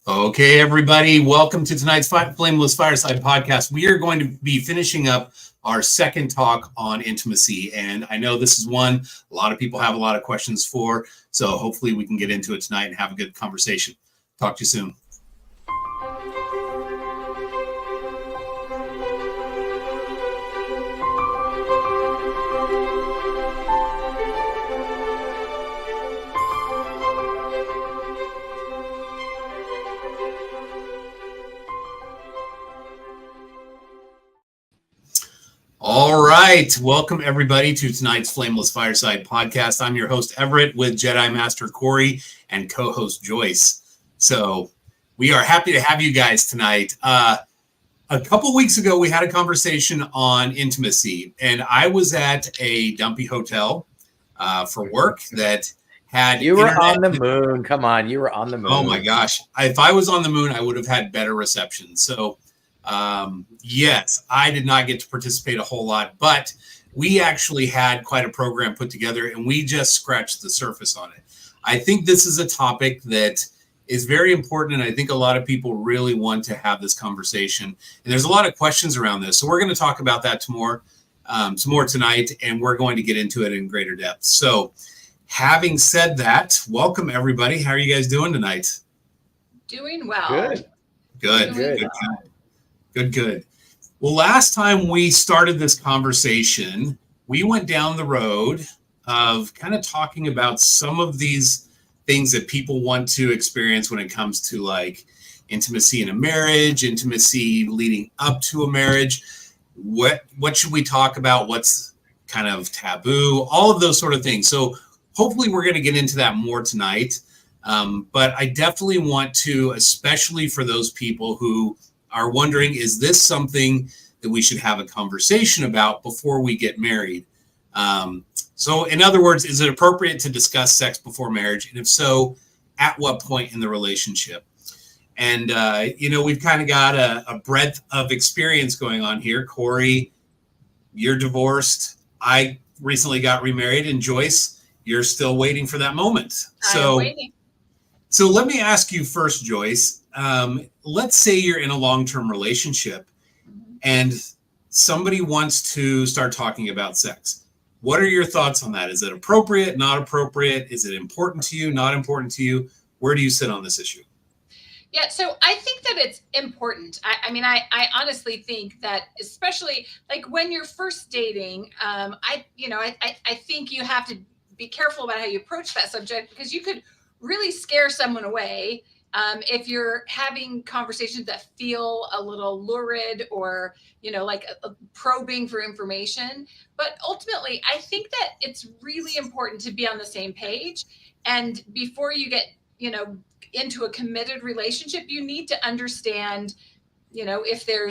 Okay, everybody, welcome to tonight's Flameless Fireside podcast. We are going to be finishing up our second talk on intimacy. And I know this is one a lot of people have a lot of questions for. So hopefully we can get into it tonight and have a good conversation. Talk to you soon. All right. Welcome, everybody, to tonight's Flameless Fireside podcast. I'm your host, Everett, with Jedi Master Corey and co-host Joyce. So we are happy to have you guys tonight. A couple weeks ago, we had a conversation on intimacy, and I was at a dumpy hotel for work that had You were on the moon. Come on. You were on the moon. Oh, my gosh. If I was on the moon, I would have had better reception. So yes, I did not get to participate a whole lot, but we actually had quite a program put together and we just scratched the surface on it. I think this is a topic that is very important. And I think a lot of people really want to have this conversation. And there's a lot of questions around this. So we're going to talk about that some more tonight, and we're going to get into it in greater depth. So having said that, welcome everybody. How are you guys doing tonight? Doing well. Good. Well, last time we started this conversation, we went down the road of kind of talking about some of these things that people want to experience when it comes to like intimacy in a marriage, intimacy leading up to a marriage. What should we talk about? What's kind of taboo? All of those sort of things. So hopefully we're going to get into that more tonight. But I definitely want to, especially for those people who are wondering, is this something that we should have a conversation about before we get married? So in other words, is it appropriate to discuss sex before marriage? And if so, at what point in the relationship? And, we've kind of got a breadth of experience going on here. Corey, you're divorced. I recently got remarried. And Joyce, you're still waiting for that moment. I'm waiting. So let me ask you first, Joyce. Let's say you're in a long-term relationship and somebody wants to start talking about sex. What are your thoughts on that? Is it appropriate, not appropriate? Is it important to you, not important to you? Where do you sit on this issue? Yeah, so I think that it's important. I honestly think that, especially like when you're first dating, I think you have to be careful about how you approach that subject, because you could really scare someone away if you're having conversations that feel a little lurid or, like a probing for information. But ultimately, I think that it's really important to be on the same page. And before you get, into a committed relationship, you need to understand, if there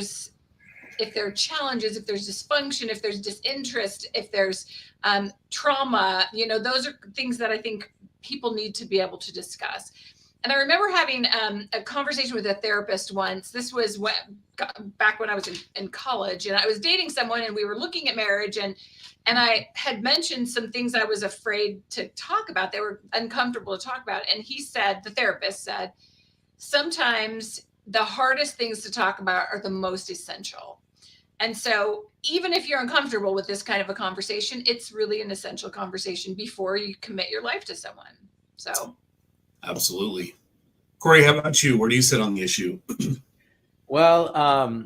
are challenges, if there's dysfunction, if there's disinterest, if there's trauma, those are things that I think people need to be able to discuss. And I remember having a conversation with a therapist once. This was back when I was in college, and I was dating someone, and we were looking at marriage, and I had mentioned some things I was afraid to talk about. They were uncomfortable to talk about. And the therapist said, sometimes the hardest things to talk about are the most essential. And so even if you're uncomfortable with this kind of a conversation, it's really an essential conversation before you commit your life to someone. So. Absolutely. Corey, how about you? Where do you sit on the issue? Well, I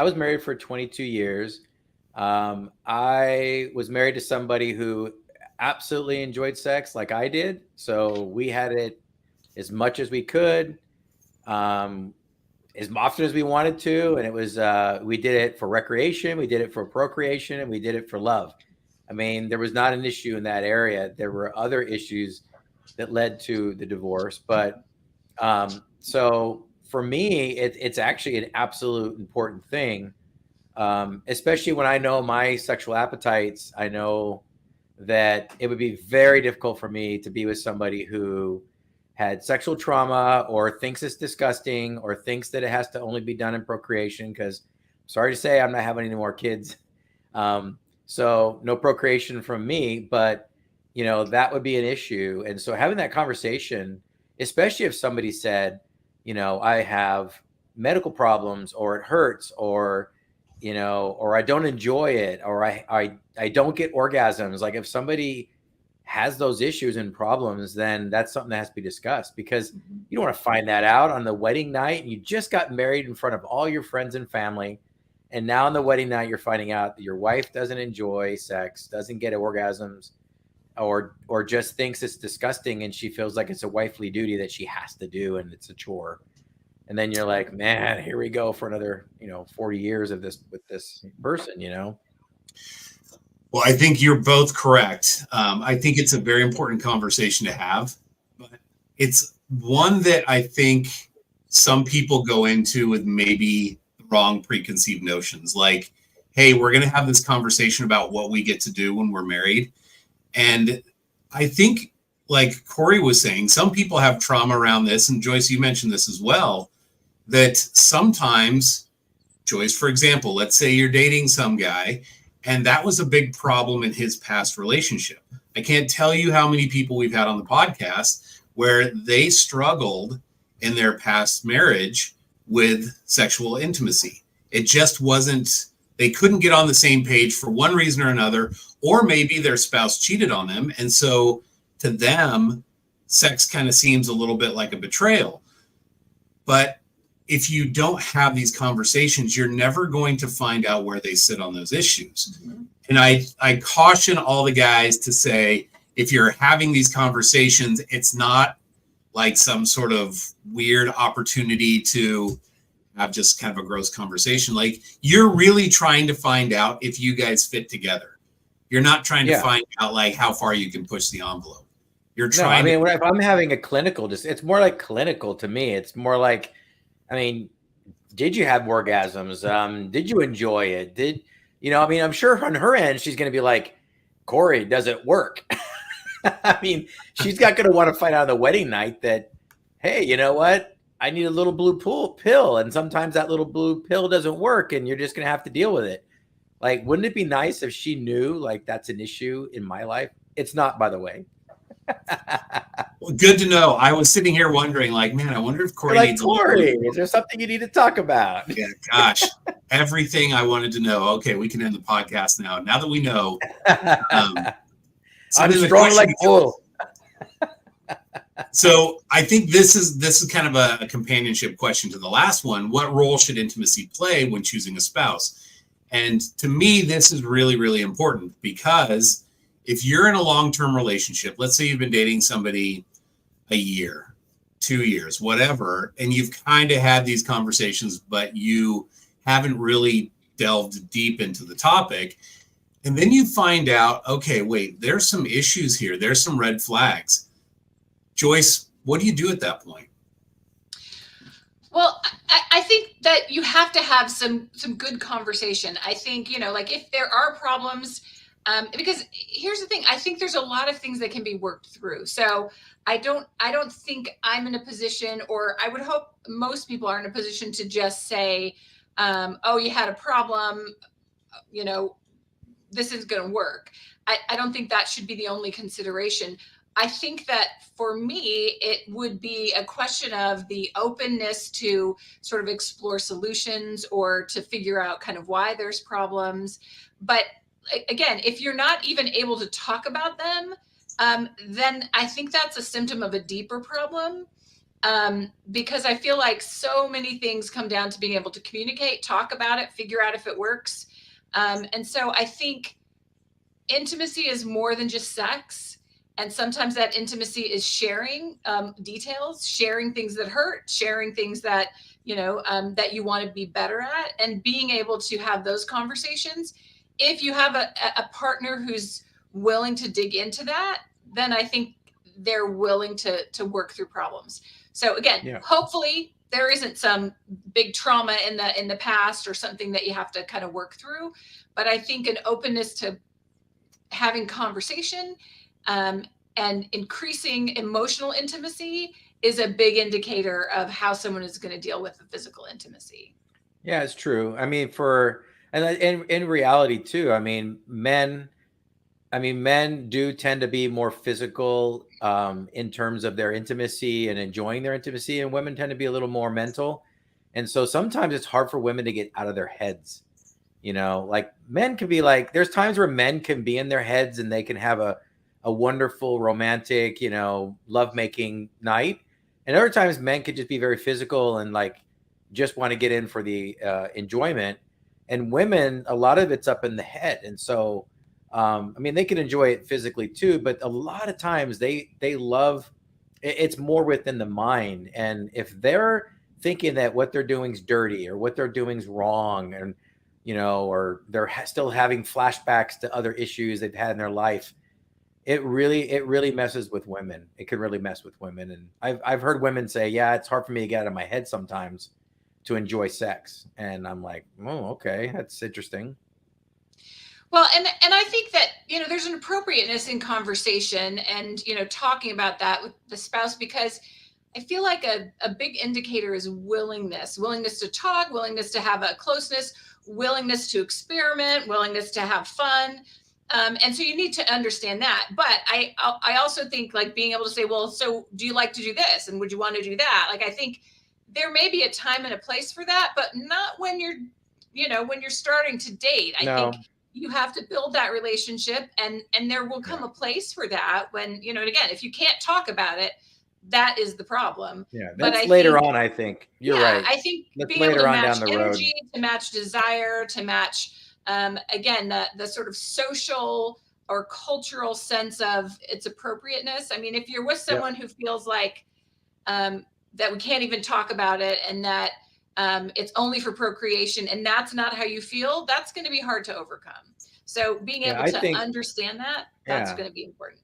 was married for 22 years. I was married to somebody who absolutely enjoyed sex like I did. So we had it as much as we could, as often as we wanted to. And it was, we did it for recreation. We did it for procreation, and we did it for love. There was not an issue in that area. There were other issues that led to the divorce. But so for me, it's actually an absolute important thing, especially when I know my sexual appetites. I know that it would be very difficult for me to be with somebody who had sexual trauma or thinks it's disgusting or thinks that it has to only be done in procreation, because sorry to say, I'm not having any more kids. So no procreation from me, but that would be an issue. And so having that conversation especially if somebody said, I have medical problems, or it hurts, or, or I don't enjoy it, or I don't get orgasms. Like if somebody has those issues and problems, then that's something that has to be discussed, because you don't want to find that out on the wedding night. You just got married in front of all your friends and family. And now on the wedding night, you're finding out that your wife doesn't enjoy sex, doesn't get orgasms, or just thinks it's disgusting, and she feels like it's a wifely duty that she has to do, and it's a chore. And then you're like, man, here we go for another, 40 years of this with this person, Well, I think you're both correct. I think it's a very important conversation to have, but it's one that I think some people go into with maybe wrong preconceived notions. Like, hey, we're going to have this conversation about what we get to do when we're married. And I think, like Corey was saying, some people have trauma around this. And Joyce, you mentioned this as well, that sometimes, Joyce, for example, let's say you're dating some guy, and that was a big problem in his past relationship. I can't tell you how many people we've had on the podcast where they struggled in their past marriage with sexual intimacy. It just wasn't, they couldn't get on the same page for one reason or another, or maybe their spouse cheated on them. And so to them, sex kind of seems a little bit like a betrayal. But if you don't have these conversations, you're never going to find out where they sit on those issues. Mm-hmm. And I caution all the guys to say, if you're having these conversations, it's not like some sort of weird opportunity to have just kind of a gross conversation. Like, you're really trying to find out if you guys fit together. You're not trying to find out like how far you can push the envelope. You're trying. No, I mean, if I'm having a clinical, it's more like clinical to me. It's more like, I mean, did you have orgasms? Did you enjoy it? I'm sure on her end, she's going to be like, Corey, does it work? I mean, she's not going to want to find out on the wedding night that, hey, you know what? I need a little blue pill. And sometimes that little blue pill doesn't work, and you're just going to have to deal with it. Like, wouldn't it be nice if she knew, like, that's an issue in my life? It's not, by the way. Well, good to know. I was sitting here wondering, like, man, I wonder if Corey needs Corey, is there something you need to talk about? Yeah, gosh, everything I wanted to know. Okay, we can end the podcast now. Now that we know, I'm strong like bull. So I think this is kind of a companionship question to the last one. What role should intimacy play when choosing a spouse? And to me, this is really, really important, because if you're in a long-term relationship, let's say you've been dating somebody a year, 2 years, whatever, and you've kind of had these conversations, but you haven't really delved deep into the topic. And then you find out, okay, wait, there's some issues here. There's some red flags. Joyce, what do you do at that point? Well, I think that you have to have some good conversation. I think, like if there are problems, because here's the thing, I think there's a lot of things that can be worked through. So I don't think I'm in a position, or I would hope most people are in a position to just say, oh, you had a problem, this is going to work. I don't think that should be the only consideration. I think that for me, it would be a question of the openness to sort of explore solutions, or to figure out kind of why there's problems. But again, if you're not even able to talk about them, then I think that's a symptom of a deeper problem. Because I feel like so many things come down to being able to communicate, talk about it, figure out if it works. And so I think intimacy is more than just sex. And sometimes that intimacy is sharing details, sharing things that hurt, sharing things that, that you want to be better at, and being able to have those conversations. If you have a partner who's willing to dig into that, then I think they're willing to work through problems. So again, hopefully there isn't some big trauma in the past, or something that you have to kind of work through. But I think an openness to having conversation, and increasing emotional intimacy is a big indicator of how someone is going to deal with the physical intimacy. Yeah, it's true. I mean, in reality too, I mean, men I mean, men do tend to be more physical in terms of their intimacy and enjoying their intimacy, and women tend to be a little more mental. And so sometimes it's hard for women to get out of their heads. Like men can be like, there's times where men can be in their heads and they can have a wonderful romantic, lovemaking night. And other times men could just be very physical and like just want to get in for the enjoyment. And women, a lot of it's up in the head. And so, I mean, they can enjoy it physically too, but a lot of times they love it's more within the mind. And if they're thinking that what they're doing is dirty or what they're doing is wrong, and or they're still having flashbacks to other issues they've had in their life, it really messes with women. It can really mess with women. And I've heard women say, yeah, it's hard for me to get out of my head sometimes to enjoy sex. And I'm like, oh, okay, that's interesting. Well, and I think that, there's an appropriateness in conversation and, talking about that with the spouse, because I feel like a big indicator is willingness to talk, willingness to have a closeness, willingness to experiment, willingness to have fun. And so you need to understand that. But I also think like being able to say, well, so do you like to do this? And would you want to do that? Like, I think there may be a time and a place for that, but not when you're starting to date. I think you have to build that relationship, and there will come a place for that when, and again, if you can't talk about it, that is the problem. Yeah, that's later on, I think. You're right. I think that's being able to match down the road. energy, to match desire, to match, again, the sort of social or cultural sense of its appropriateness. I mean, if you're with someone who feels like that we can't even talk about it, and that it's only for procreation, and that's not how you feel, that's going to be hard to overcome. So being able to understand that's going to be important.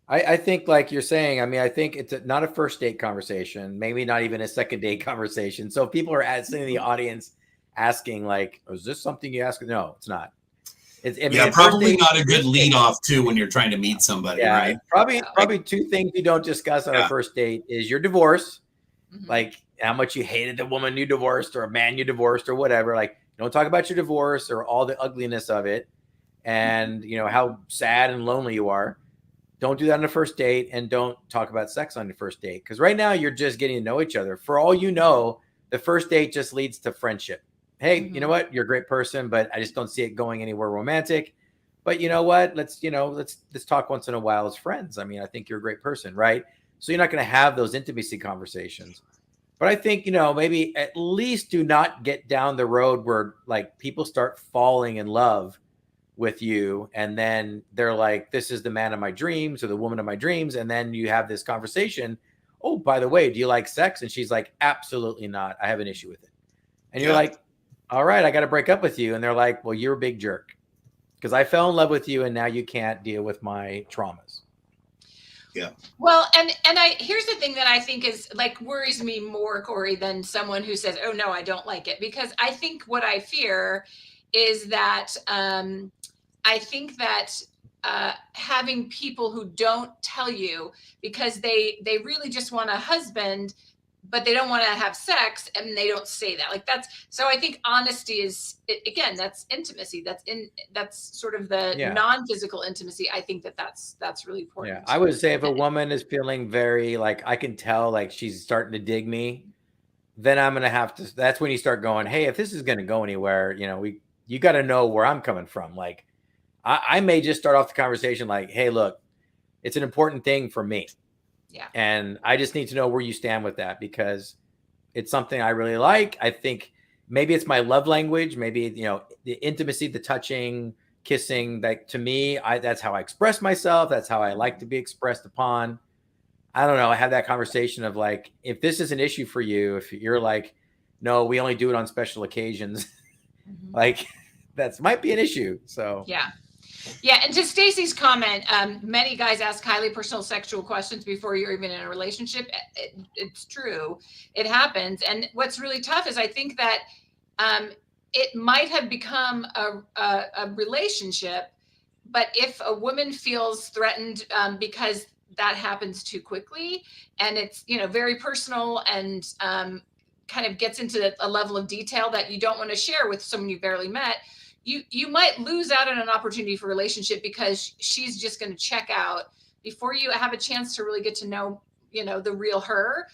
I think, like you're saying, I mean, I think it's not a first date conversation, maybe not even a second date conversation. So if people are sitting in the audience asking, like, is this something you ask? No, it's not. Probably not a good lead off too when you're trying to meet somebody, right? Probably two things you don't discuss on a first date is your divorce, like how much you hated the woman you divorced or a man you divorced or whatever. Like, don't talk about your divorce or all the ugliness of it, and how sad and lonely you are. Don't do that on the first date, and don't talk about sex on the first date. Because right now you're just getting to know each other. For all you know, the first date just leads to friendship. Hey, you know what? You're a great person, but I just don't see it going anywhere romantic. But you know what? Let's talk once in a while as friends. I mean, I think you're a great person, right? So you're not going to have those intimacy conversations. But I think, maybe at least do not get down the road where like people start falling in love with you, and then they're like, this is the man of my dreams or the woman of my dreams, and then you have this conversation, oh, by the way, do you like sex? And she's like, absolutely not, I have an issue with it. And you're like, all right, I got to break up with you. And they're like, well, you're a big jerk because I fell in love with you and now you can't deal with my traumas. Yeah. Well, and here's the thing that I think is like worries me more, Corey, than someone who says, oh no, I don't like it. Because I think what I fear is that I think that having people who don't tell you because they really just want a husband, but they don't want to have sex, and they don't say that. Like so I think honesty is, again, that's intimacy. That's sort of the non-physical intimacy. I think that's really important. Yeah. I would say if a woman is feeling very like, I can tell like she's starting to dig me, then I'm going to have to, that's when you start going, hey, if this is going to go anywhere, you got to know where I'm coming from. Like I may just start off the conversation like, hey, look, it's an important thing for me. Yeah. And I just need to know where you stand with that because it's something I really like. I think maybe it's my love language. Maybe, the intimacy, the touching, kissing, like to me, that's how I express myself. That's how I like to be expressed upon. I don't know. I have that conversation of like, if this is an issue for you, if you're like, no, we only do it on special occasions, like that might be an issue. So, yeah. And to Stacy's comment, many guys ask highly personal sexual questions before you're even in a relationship. It's true. It happens. And what's really tough is I think that it might have become a relationship, but if a woman feels threatened because that happens too quickly and it's, very personal and kind of gets into a level of detail that you don't want to share with someone you barely met, you might lose out on an opportunity for relationship because she's just going to check out before you have a chance to really get to know, the real her.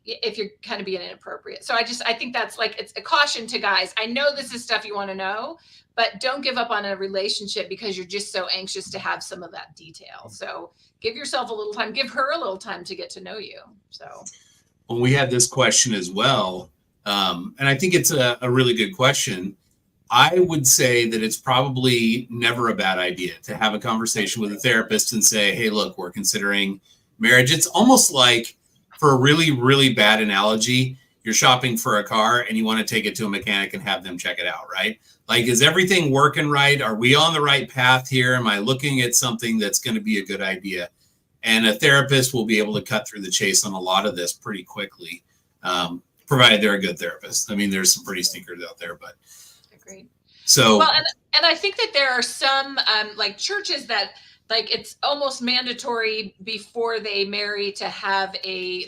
If you're kind of being inappropriate. So I think that's like, it's a caution to guys. I know this is stuff you want to know, but don't give up on a relationship because you're just so anxious to have some of that detail. So give yourself a little time, give her a little time to get to know you. So. Well, we had this question as well. And I think it's a really good question. I would say that it's probably never a bad idea to have a conversation with a therapist and say, hey, look, we're considering marriage. It's almost like, for a really, really bad analogy, you're shopping for a car and you want to take it to a mechanic and have them check it out, right? Like, is everything working right? Are we on the right path here? Am I looking at something that's going to be a good idea? And a therapist will be able to cut through the chase on a lot of this pretty quickly, provided they're a good therapist. I mean, there's some pretty stinkers out there, but. Agreed. So. Well, and I think that there are some like churches that, like, it's almost mandatory before they marry to have a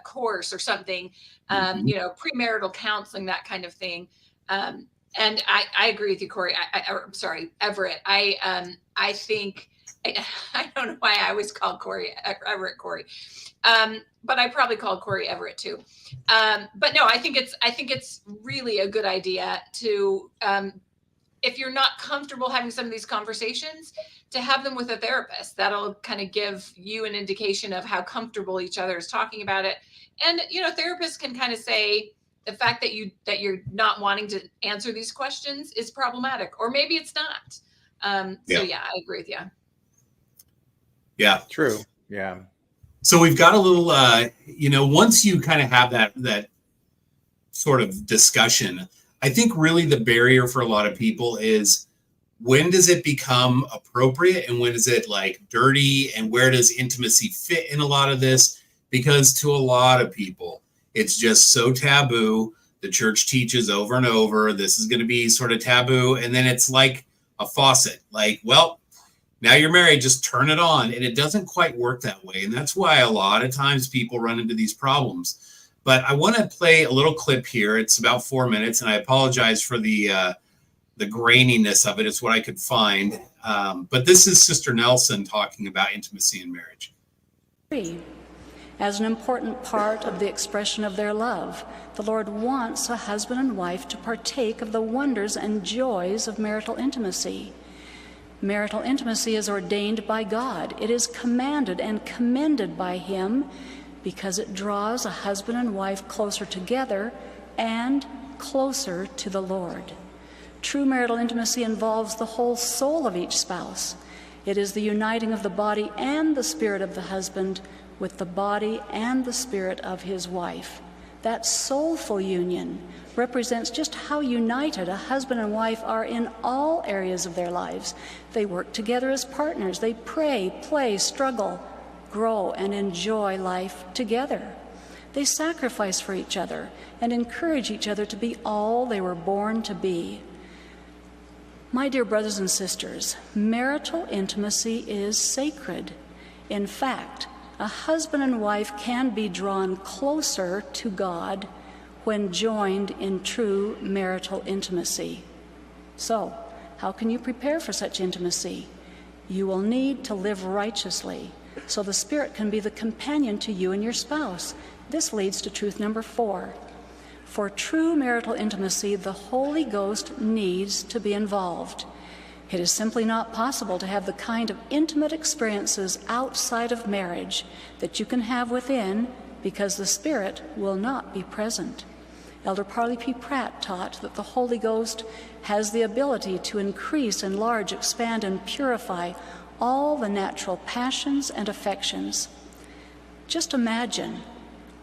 course or something, premarital counseling, that kind of thing. And I agree with you, Corey. I'm sorry, Everett. I think, I don't know why I always called Everett Corey. But I probably called Corey Everett too. But no, I think it's really a good idea to, if you're not comfortable having some of these conversations, to have them with a therapist. That'll kind of give you an indication of how comfortable each other is talking about it. And, therapists can kind of say the fact that you're not wanting to answer these questions is problematic, or maybe it's not. So yeah, I agree with you. Yeah, true. Yeah. So we've got a little, once you kind of have that sort of discussion, I think really the barrier for a lot of people is, when does it become appropriate and when is it like dirty, and where does intimacy fit in a lot of this? Because to a lot of people, it's just so taboo. The church teaches over and over, this is going to be sort of taboo. And then it's like a faucet, like, well, now you're married, just turn it on. And it doesn't quite work that way. And that's why a lot of times people run into these problems. But I want to play a little clip here. It's about 4 minutes, and I apologize for the graininess of it. It's what I could find. But this is Sister Nelson talking about intimacy in marriage. As an important part of the expression of their love, the Lord wants a husband and wife to partake of the wonders and joys of marital intimacy. Marital intimacy is ordained by God. It is commanded and commended by Him because it draws a husband and wife closer together and closer to the Lord. True marital intimacy involves the whole soul of each spouse. It is the uniting of the body and the spirit of the husband with the body and the spirit of his wife. That soulful union represents just how united a husband and wife are in all areas of their lives. They work together as partners. They pray, play, struggle, grow, and enjoy life together. They sacrifice for each other and encourage each other to be all they were born to be. My dear brothers and sisters, marital intimacy is sacred. In fact, a husband and wife can be drawn closer to God when joined in true marital intimacy. So, how can you prepare for such intimacy? You will need to live righteously, so the Spirit can be the companion to you and your spouse. This leads to truth number 4. For true marital intimacy, the Holy Ghost needs to be involved. It is simply not possible to have the kind of intimate experiences outside of marriage that you can have within, because the Spirit will not be present. Elder Parley P. Pratt taught that the Holy Ghost has the ability to increase, enlarge, expand, and purify all the natural passions and affections. Just imagine,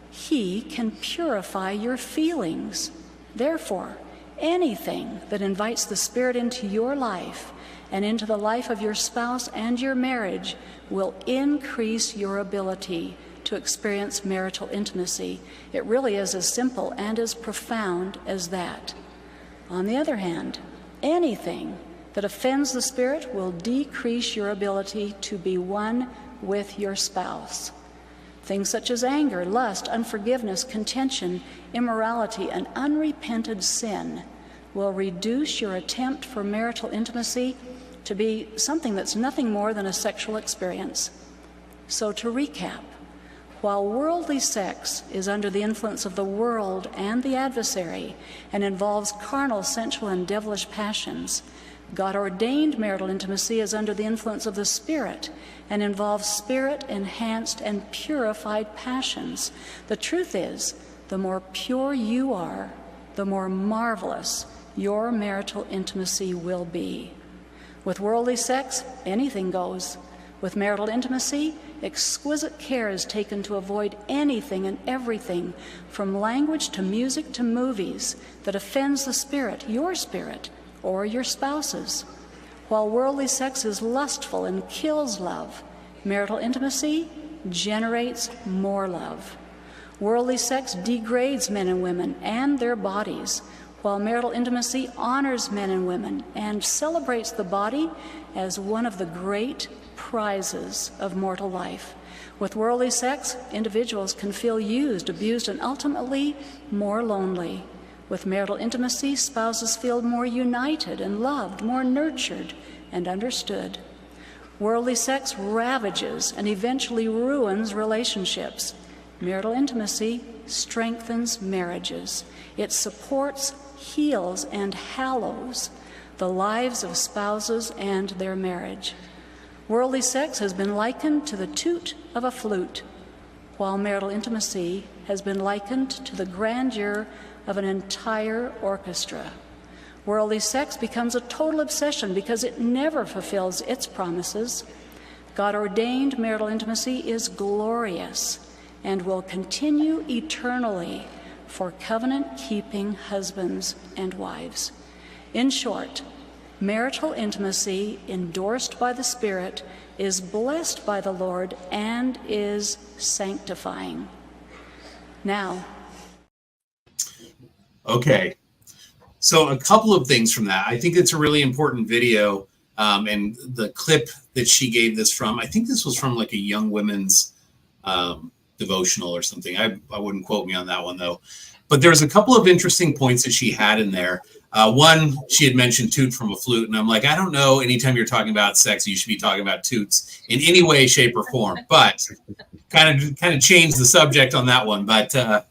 He can purify your feelings. Therefore, anything that invites the Spirit into your life and into the life of your spouse and your marriage will increase your ability to experience marital intimacy. It really is as simple and as profound as that. On the other hand, anything that offends the Spirit will decrease your ability to be one with your spouse. Things such as anger, lust, unforgiveness, contention, immorality, and unrepented sin will reduce your attempt for marital intimacy to be something that's nothing more than a sexual experience. So to recap, while worldly sex is under the influence of the world and the adversary and involves carnal, sensual, and devilish passions, God-ordained marital intimacy is under the influence of the Spirit and involves Spirit-enhanced and purified passions. The truth is, the more pure you are, the more marvelous your marital intimacy will be. With worldly sex, anything goes. With marital intimacy, exquisite care is taken to avoid anything and everything, from language to music to movies, that offends the spirit, or your spouse's. While worldly sex is lustful and kills love, marital intimacy generates more love. Worldly sex degrades men and women and their bodies, while marital intimacy honors men and women and celebrates the body as one of the great prizes of mortal life. With worldly sex, individuals can feel used, abused, and ultimately more lonely. With marital intimacy, spouses feel more united and loved, more nurtured and understood. Worldly sex ravages and eventually ruins relationships. Marital intimacy strengthens marriages. It supports, heals, and hallows the lives of spouses and their marriage. Worldly sex has been likened to the toot of a flute, while marital intimacy has been likened to the grandeur of an entire orchestra. Worldly sex becomes a total obsession because it never fulfills its promises. God-ordained marital intimacy is glorious and will continue eternally for covenant-keeping husbands and wives. In short, marital intimacy endorsed by the Spirit is blessed by the Lord and is sanctifying. Now, okay. So a couple of things from that. I think it's a really important video. And the clip that she gave this from, I think this was from like a young women's devotional or something. I wouldn't quote me on that one though. But there's a couple of interesting points that she had in there. One, she had mentioned toot from a flute. And I'm like, I don't know, anytime you're talking about sex, you should be talking about toots in any way, shape, or form. But kind of change the subject on that one. But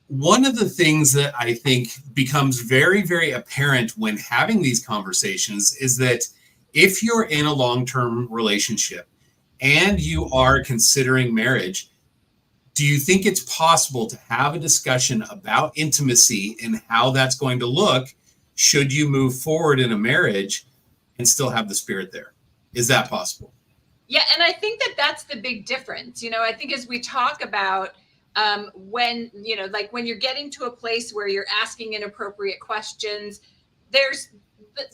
one of the things that I think becomes very, very apparent when having these conversations is that if you're in a long-term relationship and you are considering marriage, do you think it's possible to have a discussion about intimacy and how that's going to look should you move forward in a marriage and still have the Spirit there? Is that possible? Yeah, and I think that that's the big difference. You know, I think as we talk about when, you know, like when you're getting to a place where you're asking inappropriate questions, there's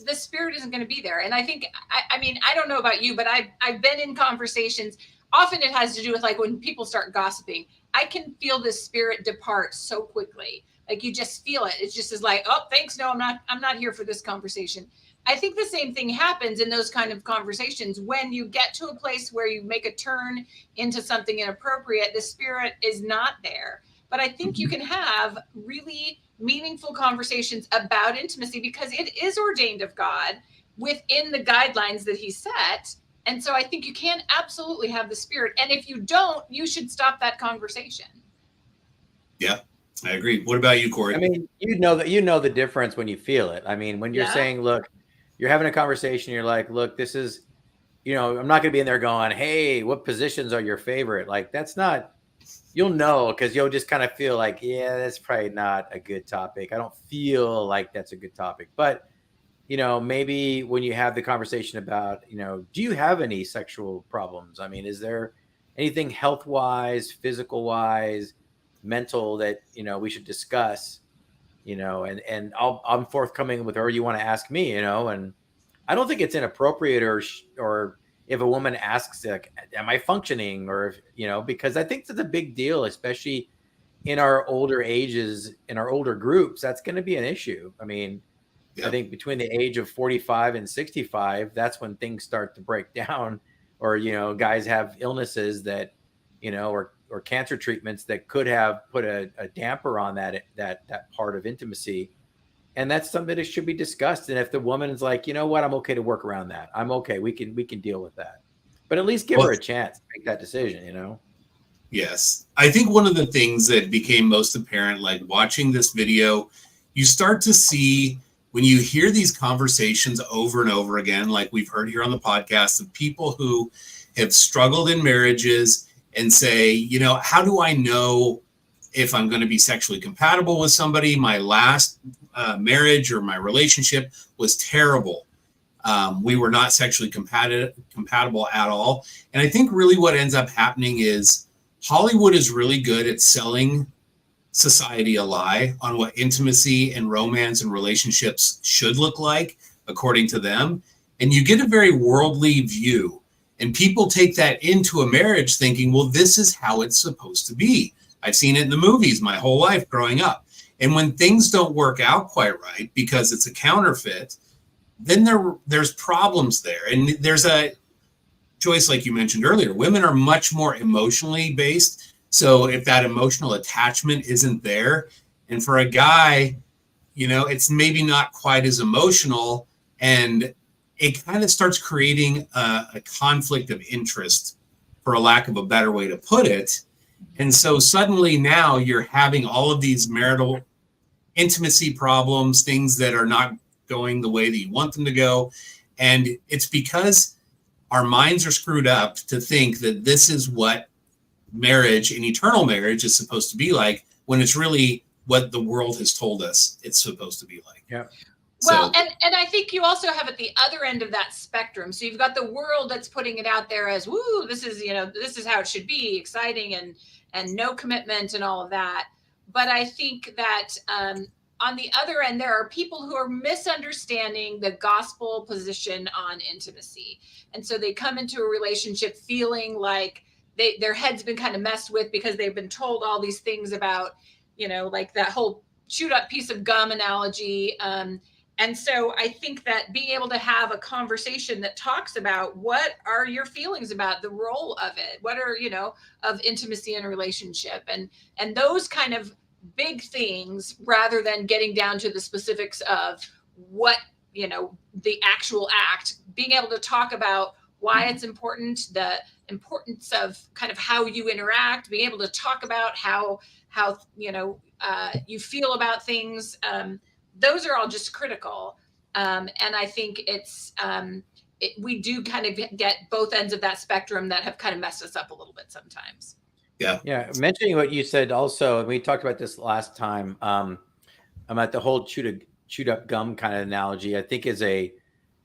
the Spirit isn't going to be there. And I think, I mean, I don't know about you, but I've been in conversations. Often it has to do with like when people start gossiping, I can feel the Spirit depart so quickly. Like you just feel it. It's just as like, oh, thanks. No, I'm not here for this conversation. I think the same thing happens in those kind of conversations. When you get to a place where you make a turn into something inappropriate, the Spirit is not there. But I think you can have really meaningful conversations about intimacy because it is ordained of God within the guidelines that He set. And so I think you can absolutely have the Spirit. And if you don't, you should stop that conversation. Yeah, I agree. What about you, Corey? I mean, you know the difference when you feel it. I mean, when you're saying, look, you're having a conversation, you're like, look, this is, you know, I'm not going to be in there going, hey, what positions are your favorite? Like, that's not, you'll know, because you'll just kind of feel like, yeah, that's probably not a good topic. I don't feel like that's a good topic. But, you know, maybe when you have the conversation about, you know, do you have any sexual problems? I mean, is there anything health-wise, physical-wise, mental that, you know, we should discuss? You know, and I'm forthcoming with whatever you want to ask me, you know, and I don't think it's inappropriate or if a woman asks, like, am I functioning? Or, if, you know, because I think that's a big deal, especially in our older ages, in our older groups, that's going to be an issue. I mean, I think between the age of 45 and 65, that's when things start to break down, or, you know, guys have illnesses that, you know, or cancer treatments that could have put a damper on that part of intimacy. And that's something that should be discussed. And if the woman is like, you know what, I'm okay to work around that. I'm okay. We can deal with that. But at least give her a chance to make that decision, you know? Yes. I think one of the things that became most apparent, like watching this video, you start to see when you hear these conversations over and over again, like we've heard here on the podcast, of people who have struggled in marriages and say, you know, how do I know if I'm going to be sexually compatible with somebody? My last marriage or my relationship was terrible. We were not sexually compatible at all. And I think really what ends up happening is Hollywood is really good at selling society a lie on what intimacy and romance and relationships should look like according to them. And you get a very worldly view. And people take that into a marriage thinking, well, this is how it's supposed to be. I've seen it in the movies my whole life growing up. And when things don't work out quite right because it's a counterfeit, then there's problems there. And there's a choice, like you mentioned earlier, women are much more emotionally based. So if that emotional attachment isn't there, and for a guy, you know, it's maybe not quite as emotional, and it kind of starts creating a conflict of interest, for a lack of a better way to put it. And so suddenly now you're having all of these marital intimacy problems, things that are not going the way that you want them to go. And it's because our minds are screwed up to think that this is what marriage and eternal marriage is supposed to be like, when it's really what the world has told us it's supposed to be like. Yeah. Well, and I think you also have at the other end of that spectrum. So you've got the world that's putting it out there as, woo, this is, you know, this is how it should be, exciting and no commitment and all of that. But I think that on the other end, there are people who are misunderstanding the gospel position on intimacy. And so they come into a relationship feeling like their head's been kind of messed with because they've been told all these things about, you know, like that whole chewed up piece of gum analogy. And so I think that being able to have a conversation that talks about what are your feelings about the role of it, what are, you know, of intimacy in a relationship, and those kind of big things, rather than getting down to the specifics of what, you know, the actual act, being able to talk about why it's important, the importance of kind of how you interact, being able to talk about how you know, you feel about things. Those are all just critical. And I think it's, we do kind of get both ends of that spectrum that have kind of messed us up a little bit sometimes. Yeah. Yeah. Mentioning what you said also, and we talked about this last time, about the whole chewed up gum kind of analogy, I think is a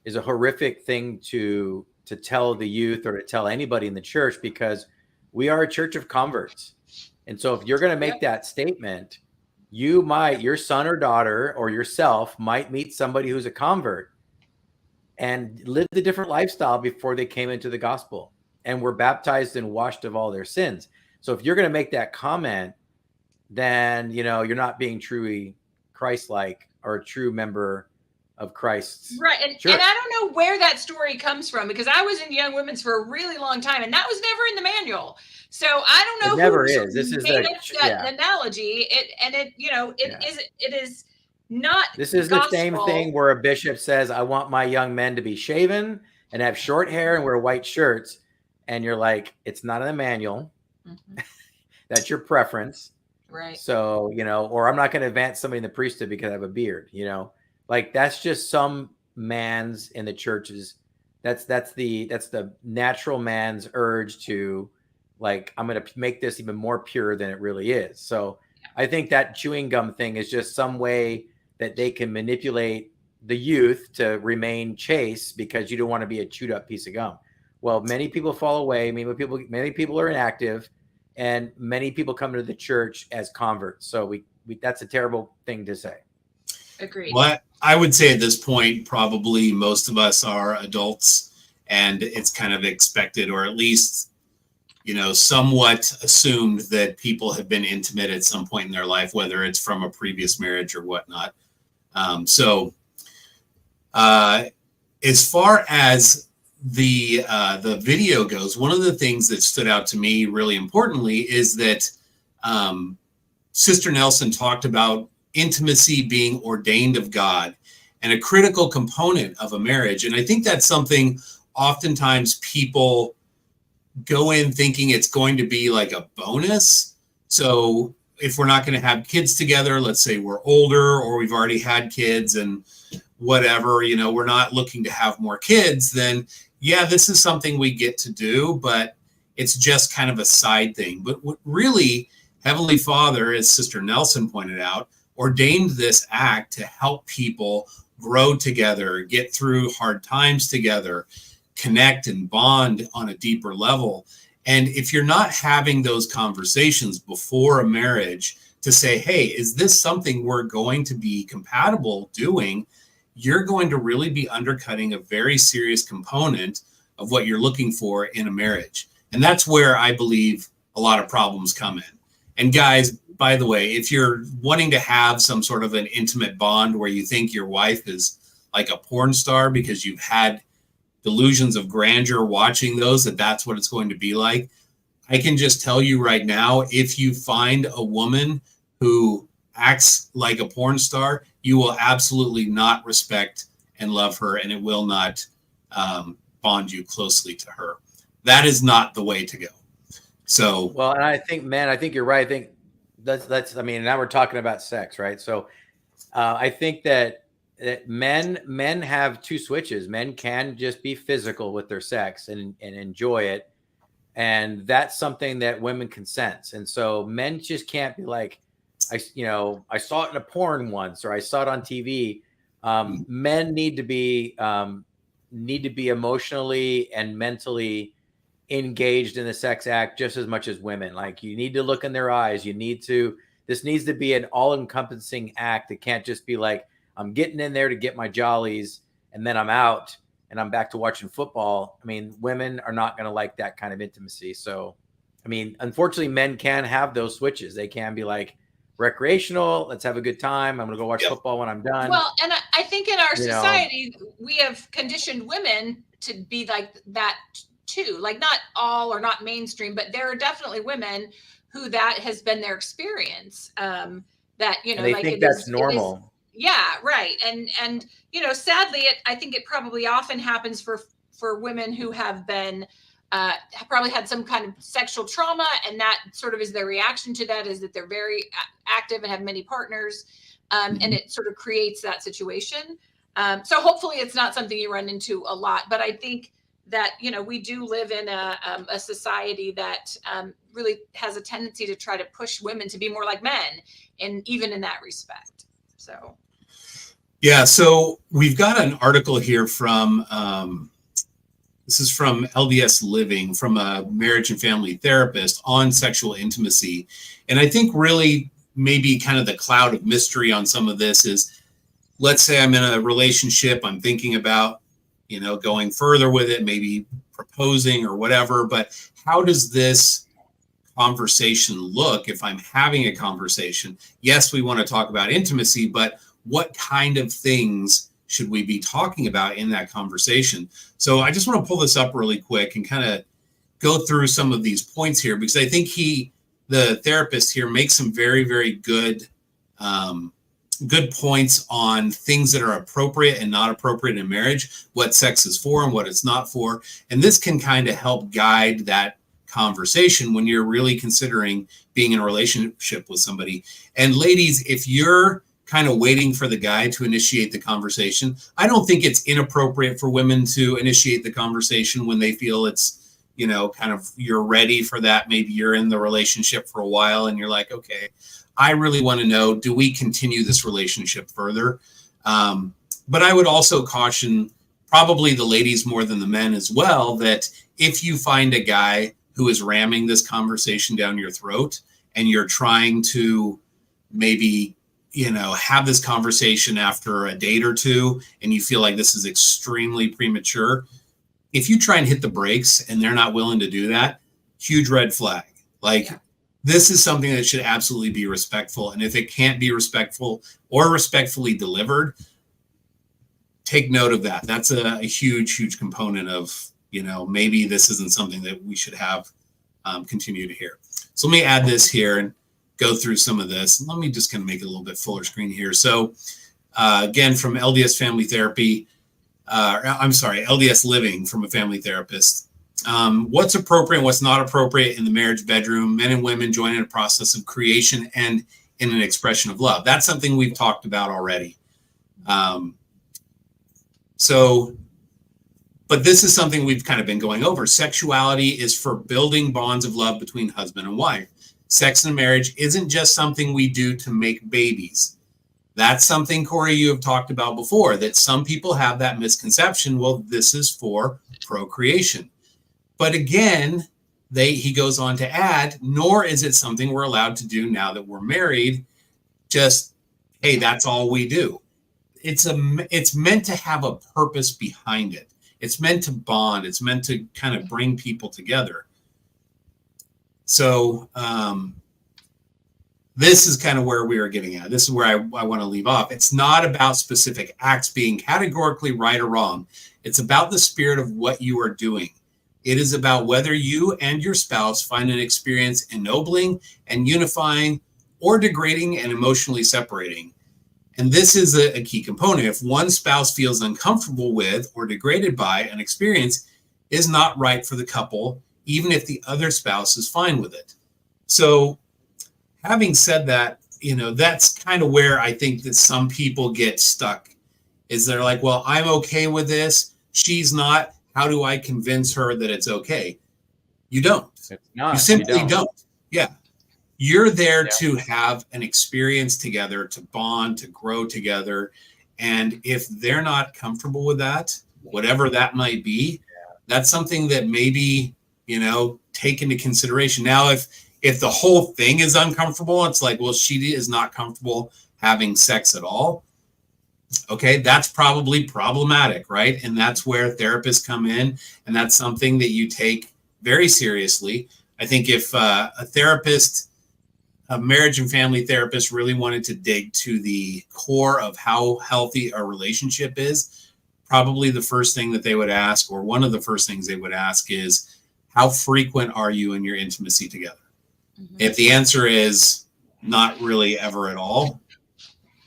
horrific thing to tell the youth or to tell anybody in the church, because we are a church of converts. And so if you're going to make that statement, your son or daughter or yourself might meet somebody who's a convert and lived a different lifestyle before they came into the gospel and were baptized and washed of all their sins. So if you're going to make that comment, then, you know, you're not being truly Christ-like or a true member of Christ's right. And I don't know where that story comes from, because I was in Young Women's for a really long time and that was never in the manual. So I don't know. It never is. This is that analogy. It is not. This is gospel. The same thing where a bishop says, I want my young men to be shaven and have short hair and wear white shirts. And you're like, it's not in the manual. Mm-hmm. That's your preference. Right. So, you know, or I'm not going to advance somebody in the priesthood because I have a beard, you know, like that's just some man's in the churches. That's the natural man's urge to, like, I'm going to make this even more pure than it really is. So I think that chewing gum thing is just some way that they can manipulate the youth to remain chaste because you don't want to be a chewed up piece of gum. Well, many people fall away. Many people are inactive, and many people come into the church as converts. So we that's a terrible thing to say. Agreed. Well, I would say at this point, probably most of us are adults, and it's kind of expected, or at least, you know, somewhat assumed that people have been intimate at some point in their life, whether it's from a previous marriage or whatnot. As far as the video goes, one of the things that stood out to me really importantly is that Sister Nelson talked about intimacy being ordained of God and a critical component of a marriage. And I think that's something oftentimes people go in thinking it's going to be like a bonus. So if we're not going to have kids together, let's say we're older or we've already had kids and whatever, you know, we're not looking to have more kids, then yeah, this is something we get to do, but it's just kind of a side thing. But what really Heavenly Father, as Sister Nelson pointed out, ordained this act to help people grow together, get through hard times together, connect and bond on a deeper level. And if you're not having those conversations before a marriage to say, hey, is this something we're going to be compatible doing? You're going to really be undercutting a very serious component of what you're looking for in a marriage. And that's where I believe a lot of problems come in. And guys, by the way, if you're wanting to have some sort of an intimate bond where you think your wife is like a porn star because you've had delusions of grandeur watching those, that's what it's going to be like, I can just tell you right now, if you find a woman who acts like a porn star, you will absolutely not respect and love her, and it will not bond you closely to her. That is not the way to go. So, well, and I think, man, I think you're right. I think that's, I mean, now we're talking about sex, right? So I think that men have two switches. Men can just be physical with their sex and enjoy it. And that's something that women can sense. And so men just can't be like, I saw it in a porn once, or I saw it on TV. Men need to be emotionally and mentally engaged in the sex act just as much as women. Like, you need to look in their eyes. This needs to be an all-encompassing act. It can't just be like, I'm getting in there to get my jollies and then I'm out and I'm back to watching football. I mean, women are not going to like that kind of intimacy. So, I mean, unfortunately, men can have those switches. They can be like, recreational, let's have a good time, I'm gonna go watch football when I'm done. Well, and I think in our society, we have conditioned women to be like that too. Like, not all or not mainstream, but there are definitely women who that has been their experience. That, you know, they like think that's normal. Yeah, right. And you know, sadly, I think it probably often happens for women who have been have probably had some kind of sexual trauma, and that sort of is their reaction to that, is that they're very active and have many partners, and it sort of creates that situation. So hopefully it's not something you run into a lot, but I think that, you know, we do live in a society that really has a tendency to try to push women to be more like men, and even in that respect. So yeah, so we've got an article here from this is from LDS Living, from a marriage and family therapist, on sexual intimacy. And I think really maybe kind of the cloud of mystery on some of this is, let's say I'm in a relationship, I'm thinking about, you know, going further with it, maybe proposing or whatever, but how does this conversation look if I'm having a conversation? Yes, we want to talk about intimacy, but what kind of things should we be talking about in that conversation? So I just want to pull this up really quick and kind of go through some of these points here, because I think the therapist here, makes some very, very good points on things that are appropriate and not appropriate in marriage, what sex is for and what it's not for. And this can kind of help guide that conversation when you're really considering being in a relationship with somebody. And ladies, if you're kind of waiting for the guy to initiate the conversation, I don't think it's inappropriate for women to initiate the conversation when they feel it's, you know, kind of, you're ready for that. Maybe you're in the relationship for a while and you're like, okay, I really want to know, do we continue this relationship further? But I would also caution probably the ladies more than the men as well, that if you find a guy who is ramming this conversation down your throat and you're trying to maybe, you know, have this conversation after a date or two and you feel like this is extremely premature, if you try and hit the brakes and they're not willing to do that, huge red flag. Like, this is something that should absolutely be respectful. And if it can't be respectful or respectfully delivered, take note of that. That's a huge, huge component of, you know, maybe this isn't something that we should have continue to hear. So let me add this here. And go through some of this. Let me just kind of make it a little bit fuller screen here. So again, from LDS Family Therapy, LDS Living from a family therapist. What's appropriate and what's not appropriate in the marriage bedroom, men and women joining a process of creation and in an expression of love. That's something we've talked about already. But this is something we've kind of been going over. Sexuality is for building bonds of love between husband and wife. Sex in marriage isn't just something we do to make babies. That's something, Corey, you have talked about before, that some people have that misconception. Well, this is for procreation. But again, he goes on to add, nor is it something we're allowed to do now that we're married. Just, hey, that's all we do. It's meant to have a purpose behind it. It's meant to bond. It's meant to kind of bring people together. So this is kind of where we are getting at. This is where I want to leave off. It's not about specific acts being categorically right or wrong. It's about the spirit of what you are doing. It is about whether you and your spouse find an experience ennobling and unifying or degrading and emotionally separating. And this is a key component. If one spouse feels uncomfortable with or degraded by an experience, is not right for the couple, even if the other spouse is fine with it. So having said that, that's kind of where I think that some people get stuck, is they're like, well, I'm okay with this. She's not. How do I convince her that it's okay? You don't. It's not. You simply don't. Yeah. You're there to have an experience together, to bond, to grow together. And if they're not comfortable with that, whatever that might be, that's something that maybe, take into consideration. Now, if the whole thing is uncomfortable, it's like, well, she is not comfortable having sex at all. Okay, that's probably problematic, right? And that's where therapists come in, and that's something that you take very seriously. I think if a marriage and family therapist really wanted to dig to the core of how healthy a relationship is, probably the first thing that they would ask, or one of the first things they would ask, is how frequent are you in your intimacy together? Mm-hmm. If the answer is not really ever at all,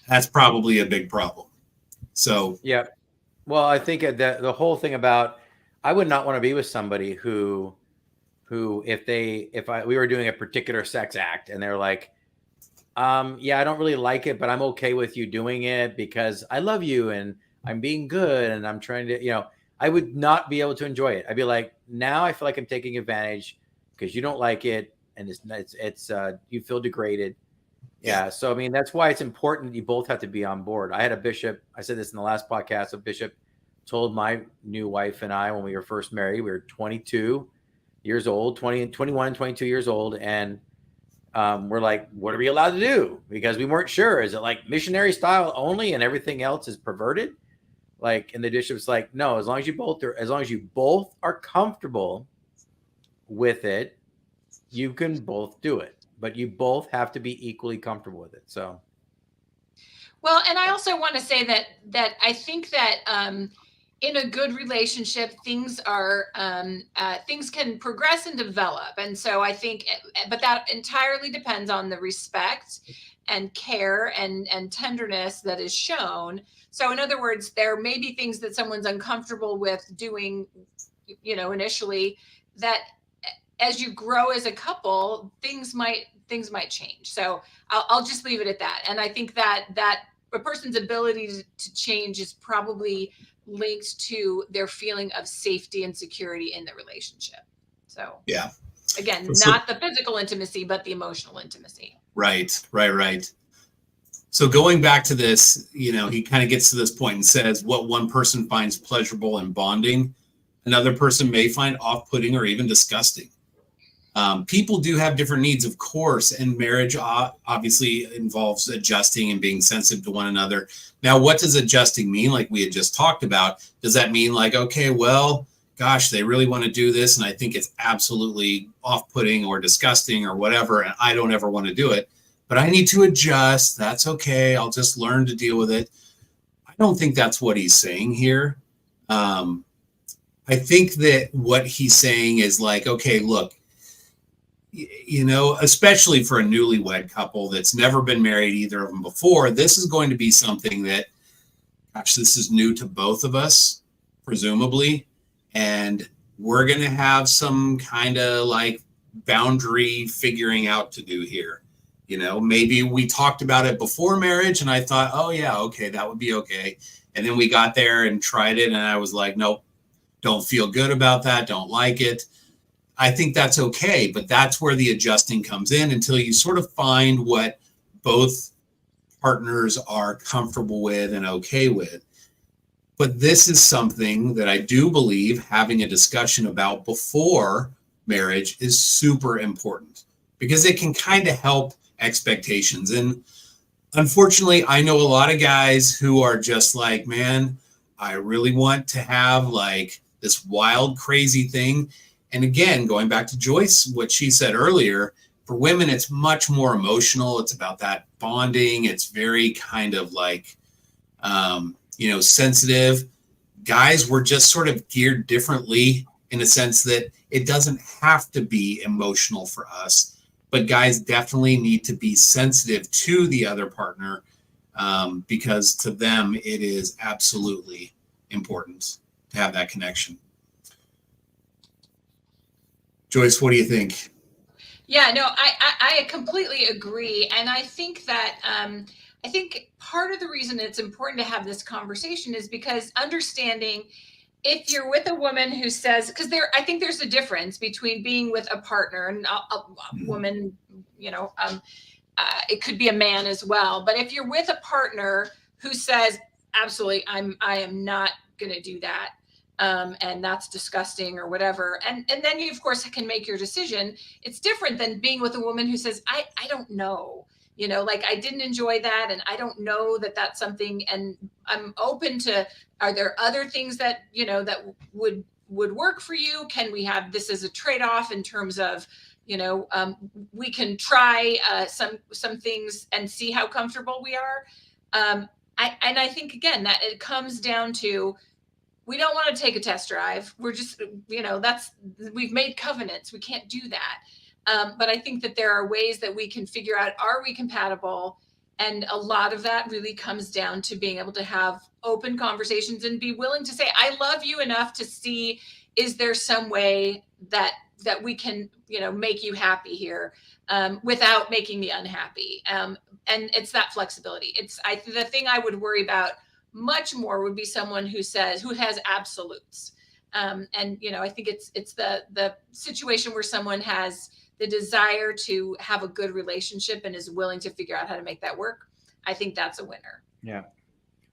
that's probably a big problem. So yeah, well, I think that the whole thing about, I would not want to be with somebody who if we were doing a particular sex act and they're like, yeah, I don't really like it, but I'm okay with you doing it because I love you and I'm being good and I'm trying to, I would not be able to enjoy it. I'd be like, now I feel like I'm taking advantage because you don't like it and it's you feel degraded. Yeah. So, I mean, that's why it's important that you both have to be on board. I had a bishop, I said this in the last podcast, a bishop told my new wife and I, when we were first married, we were 22 years old, 21 and 22 years old. And we're like, what are we allowed to do? Because we weren't sure. Is it like missionary style only and everything else is perverted? And the bishop's like, no, as long as you both are comfortable with it, you can both do it. But you both have to be equally comfortable with it. So, well, and I also want to say that I think that in a good relationship, things can progress and develop, and so I think, but that entirely depends on the respect and care and tenderness that is shown. So, in other words, there may be things that someone's uncomfortable with doing, initially, that as you grow as a couple, things might change. So I'll just leave it at that. And I think that a person's ability to change is probably linked to their feeling of safety and security in the relationship. So yeah, again, not the physical intimacy, but the emotional intimacy. Right. So going back to this, he kind of gets to this point and says what one person finds pleasurable in bonding, another person may find off-putting or even disgusting. People do have different needs, of course, and marriage obviously involves adjusting and being sensitive to one another. Now, what does adjusting mean? Like we had just talked about, does that mean like, okay, well, gosh, they really want to do this, and I think it's absolutely off-putting or disgusting or whatever, and I don't ever want to do it, but I need to adjust. That's okay. I'll just learn to deal with it. I don't think that's what he's saying here. I think that what he's saying is like, okay, look, you know, especially for a newlywed couple that's never been married, either of them before, this is going to be something that, gosh, this is new to both of us, presumably. And we're going to have some kind of like boundary figuring out to do here. You know, maybe we talked about it before marriage and I thought, oh yeah, okay, that would be okay. And then we got there and tried it and I was like, nope, don't feel good about that, don't like it. I think that's okay, but that's where the adjusting comes in until you sort of find what both partners are comfortable with and okay with. But this is something that I do believe having a discussion about before marriage is super important because it can kind of help expectations. And unfortunately, I know a lot of guys who are just like, man, I really want to have like this wild, crazy thing. And again, going back to Joyce, what she said earlier, for women, it's much more emotional. It's about that bonding. It's very kind of like, you know, sensitive. Guys were just sort of geared differently in a sense that it doesn't have to be emotional for us, but guys definitely need to be sensitive to the other partner because to them, it is absolutely important to have that connection. Joyce, what do you think? Yeah, no, I completely agree. And I think that I think part of the reason it's important to have this conversation is because understanding if you're with a woman who says, because I think there's a difference between being with a partner and a woman, you know, it could be a man as well. But if you're with a partner who says, absolutely, I am not going to do that. And that's disgusting or whatever. And then you, of course, can make your decision. It's different than being with a woman who says, I don't know, you know, like I didn't enjoy that. And I don't know that that's something. And I'm open to, are there other things that, you know, that would work for you? Can we have this as a trade-off in terms of, you know, we can try some things and see how comfortable we are. I think, again, that it comes down to, we don't want to take a test drive. We're just, you know, we've made covenants. We can't do that. But I think that there are ways that we can figure out, are we compatible? And a lot of that really comes down to being able to have open conversations and be willing to say, I love you enough to see, is there some way that we can, you know, make you happy here without making me unhappy? And it's that flexibility. The thing I would worry about much more would be someone who has absolutes. And, you know, I think it's the situation where someone has the desire to have a good relationship and is willing to figure out how to make that work. I think that's a winner. Yeah.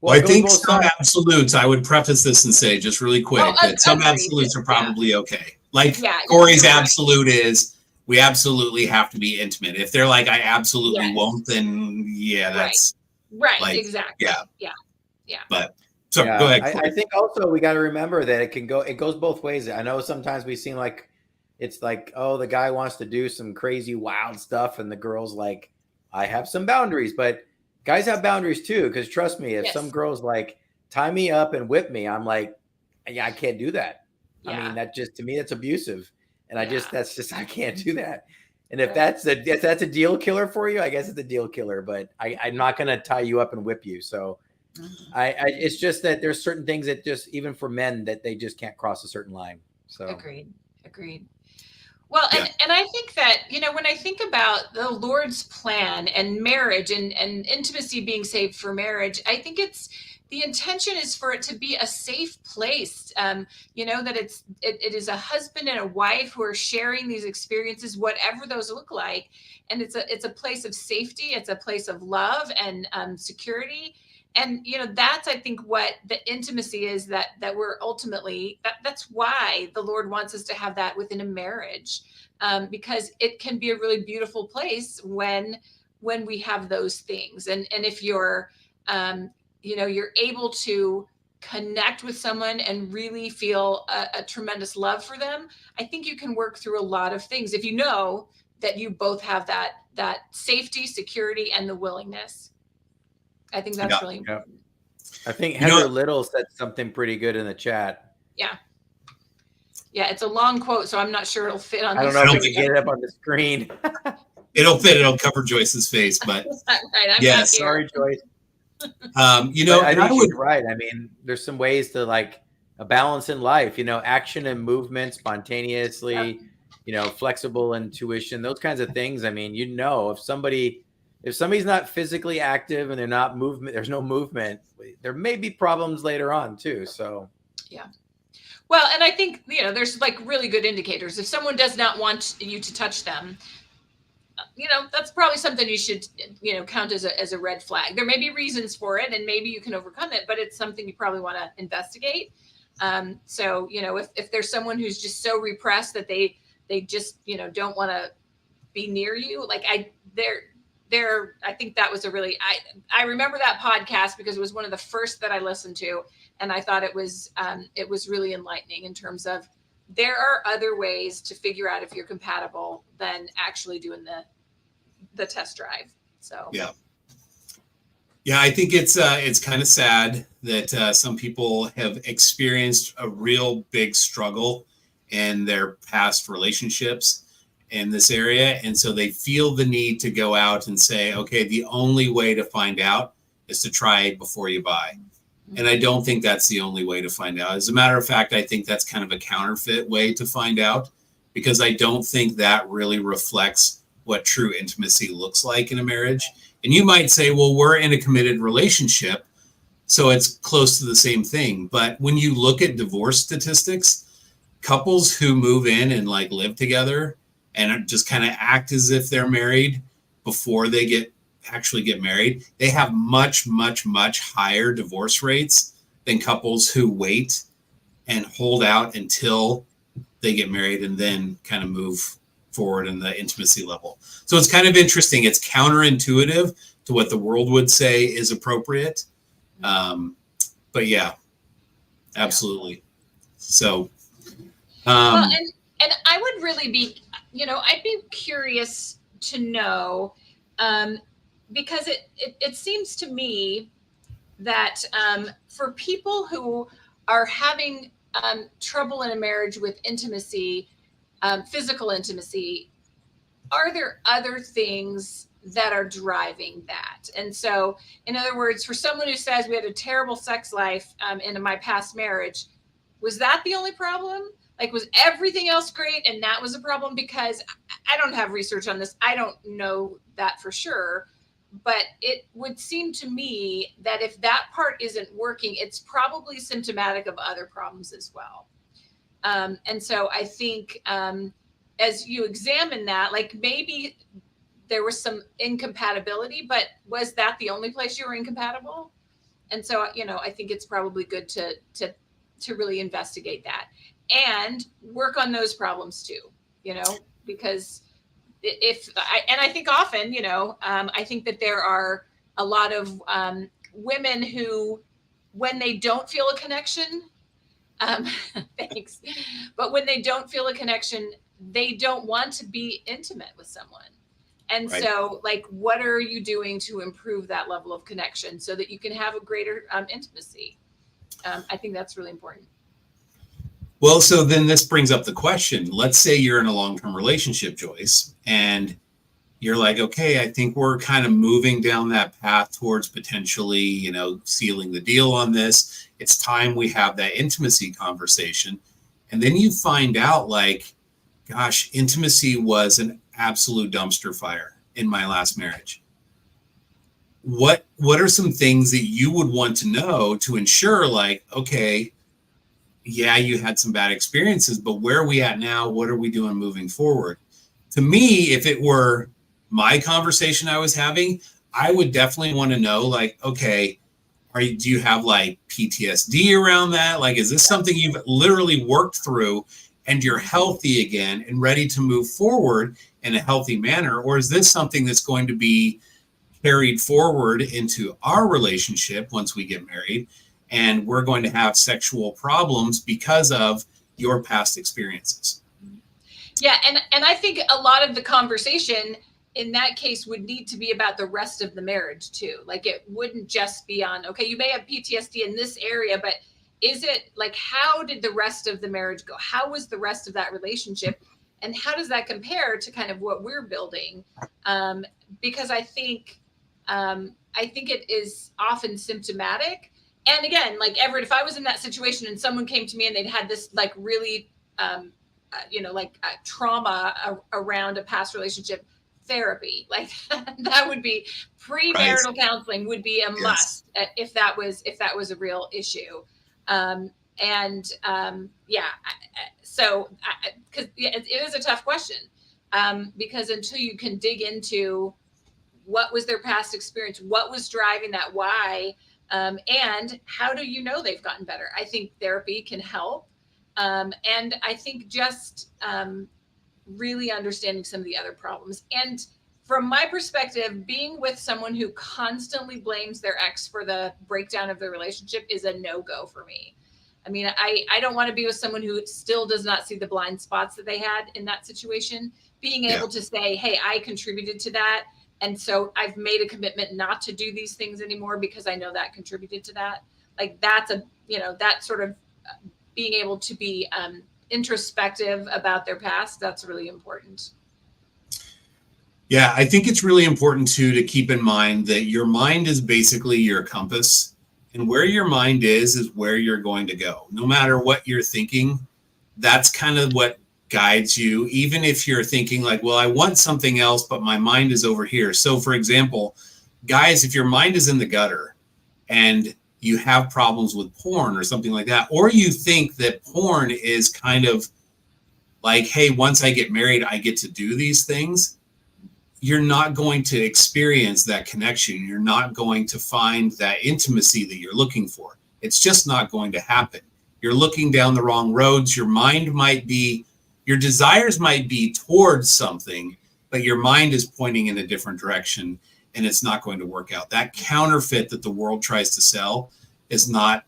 Well, I think some absolutes, I would preface this and say just really quick that some absolutes are probably okay. Like Corey's absolute is, we absolutely have to be intimate. If they're like, I absolutely won't, then that's right. Like, Exactly. Yeah. But so go ahead. I think also we got to remember that it goes both ways. I know sometimes we seem like it's like, oh, the guy wants to do some crazy wild stuff and the girl's like, I have some boundaries, but guys have boundaries too. Because trust me, if some girl's like, tie me up and whip me, I'm like, yeah, I can't do that. I mean, that just, to me, that's abusive. And I can't do that. And if that's a deal killer for you, I guess it's a deal killer, but I'm not going to tie you up and whip you. So it's just that there's certain things that just, even for men, that they just can't cross a certain line. So Agreed. Well, and I think that, you know, when I think about the Lord's plan and marriage and intimacy being saved for marriage, I think the intention is for it to be a safe place. You know, that it is a husband and a wife who are sharing these experiences, whatever those look like. And it's a place of safety. It's a place of love and security. And, you know, that's, I think, what the intimacy is that we're ultimately, that's why the Lord wants us to have that within a marriage, because it can be a really beautiful place when we have those things. And if you're, you know, you're able to connect with someone and really feel a tremendous love for them, I think you can work through a lot of things if you know that you both have that safety, security, and the willingness. I think that's really important. I think Heather Little said something pretty good in the chat. Yeah. Yeah, it's a long quote, so I'm not sure it'll fit on. I don't know if we can get it up on the screen. It'll fit. It'll cover Joyce's face, but Right, I'm yes. not here. Sorry, Joyce. You know, But I and think I would, she's right. I mean, there's some ways to like a balance in life, you know, action and movement spontaneously, you know, flexible intuition, those kinds of things. I mean, you know, if somebody's not physically active and they're not movement, there's no movement, there may be problems later on too. So Yeah. Well, and I think, you know, there's like really good indicators. If someone does not want you to touch them, you know, that's probably something you should, you know, count as a red flag. There may be reasons for it and maybe you can overcome it, but it's something you probably want to investigate. So, you know, if there's someone who's just so repressed that they just, you know, don't want to be near you, like I think that was a really, I remember that podcast because it was one of the first that I listened to. And I thought it was really enlightening in terms of there are other ways to figure out if you're compatible than actually doing the test drive. So yeah, I think it's kind of sad that some people have experienced a real big struggle in their past relationships in this area, and so they feel the need to go out and say, okay, the only way to find out is to try before you buy. And I don't think that's the only way to find out. As a matter of fact, I think that's kind of a counterfeit way to find out, because I don't think that really reflects what true intimacy looks like in a marriage. And you might say, well, we're in a committed relationship, so it's close to the same thing. But when you look at divorce statistics, couples who move in and like live together and just kind of act as if they're married before they actually get married, they have much, much, much higher divorce rates than couples who wait and hold out until they get married and then kind of move forward in the intimacy level. So it's kind of interesting. It's counterintuitive to what the world would say is appropriate. But yeah, absolutely. So, well, and I would really be, you know, I'd be curious to know, because it seems to me that for people who are having trouble in a marriage with intimacy, physical intimacy, are there other things that are driving that? And so, in other words, for someone who says we had a terrible sex life in my past marriage, was that the only problem? Like, was everything else great and that was a problem? Because I don't have research on this. I don't know that for sure. But it would seem to me that if that part isn't working, it's probably symptomatic of other problems as well. And so I think as you examine that, like maybe there was some incompatibility, but was that the only place you were incompatible? And so, you know, I think it's probably good to really investigate that and work on those problems too, you know, because I think often, you know, I think that there are a lot of women who, when they don't feel a connection, thanks, but when they don't feel a connection, they don't want to be intimate with someone. And right. So, like, what are you doing to improve that level of connection so that you can have a greater intimacy? I think that's really important. Well, so then this brings up the question. Let's say you're in a long-term relationship, Joyce, and you're like, okay, I think we're kind of moving down that path towards potentially, you know, sealing the deal on this. It's time we have that intimacy conversation. And then you find out, like, gosh, intimacy was an absolute dumpster fire in my last marriage. What are some things that you would want to know to ensure, like, okay, yeah, you had some bad experiences, but where are we at now? What are we doing moving forward? To me, if it were my conversation I was having, I would definitely want to know, like, okay, do you have like PTSD around that? Like, is this something you've literally worked through and you're healthy again and ready to move forward in a healthy manner? Or is this something that's going to be carried forward into our relationship once we get married, and we're going to have sexual problems because of your past experiences? Yeah, and I think a lot of the conversation in that case would need to be about the rest of the marriage too. Like, it wouldn't just be on, okay, you may have PTSD in this area, but is it like, how did the rest of the marriage go? How was the rest of that relationship? And how does that compare to kind of what we're building? Because I think it is often symptomatic. And again, like Everett, if I was in that situation and someone came to me and they'd had this like really, trauma around a past relationship, therapy, like that would be premarital counseling would be a must if that was a real issue. Because it is a tough question, because until you can dig into what was their past experience, what was driving that, why, and how do you know they've gotten better? I think therapy can help. And I think just really understanding some of the other problems. And from my perspective, being with someone who constantly blames their ex for the breakdown of their relationship is a no-go for me. I mean, I don't want to be with someone who still does not see the blind spots that they had in that situation. Being able to say, hey, I contributed to that. And so I've made a commitment not to do these things anymore because I know that contributed to that. Like that's that sort of being able to be introspective about their past. That's really important. Yeah, I think it's really important too to keep in mind that your mind is basically your compass, and where your mind is where you're going to go. No matter what you're thinking, that's kind of what guides you. Even if you're thinking like, well, I want something else, but my mind is over here. So for example, guys, if your mind is in the gutter and you have problems with porn or something like that, or you think that porn is kind of like, hey, once I get married, I get to do these things, you're not going to experience that connection. You're not going to find that intimacy that you're looking for. It's just not going to happen. You're looking down the wrong roads. Your mind might be, your desires might be towards something, but your mind is pointing in a different direction, and it's not going to work out. That counterfeit that the world tries to sell is not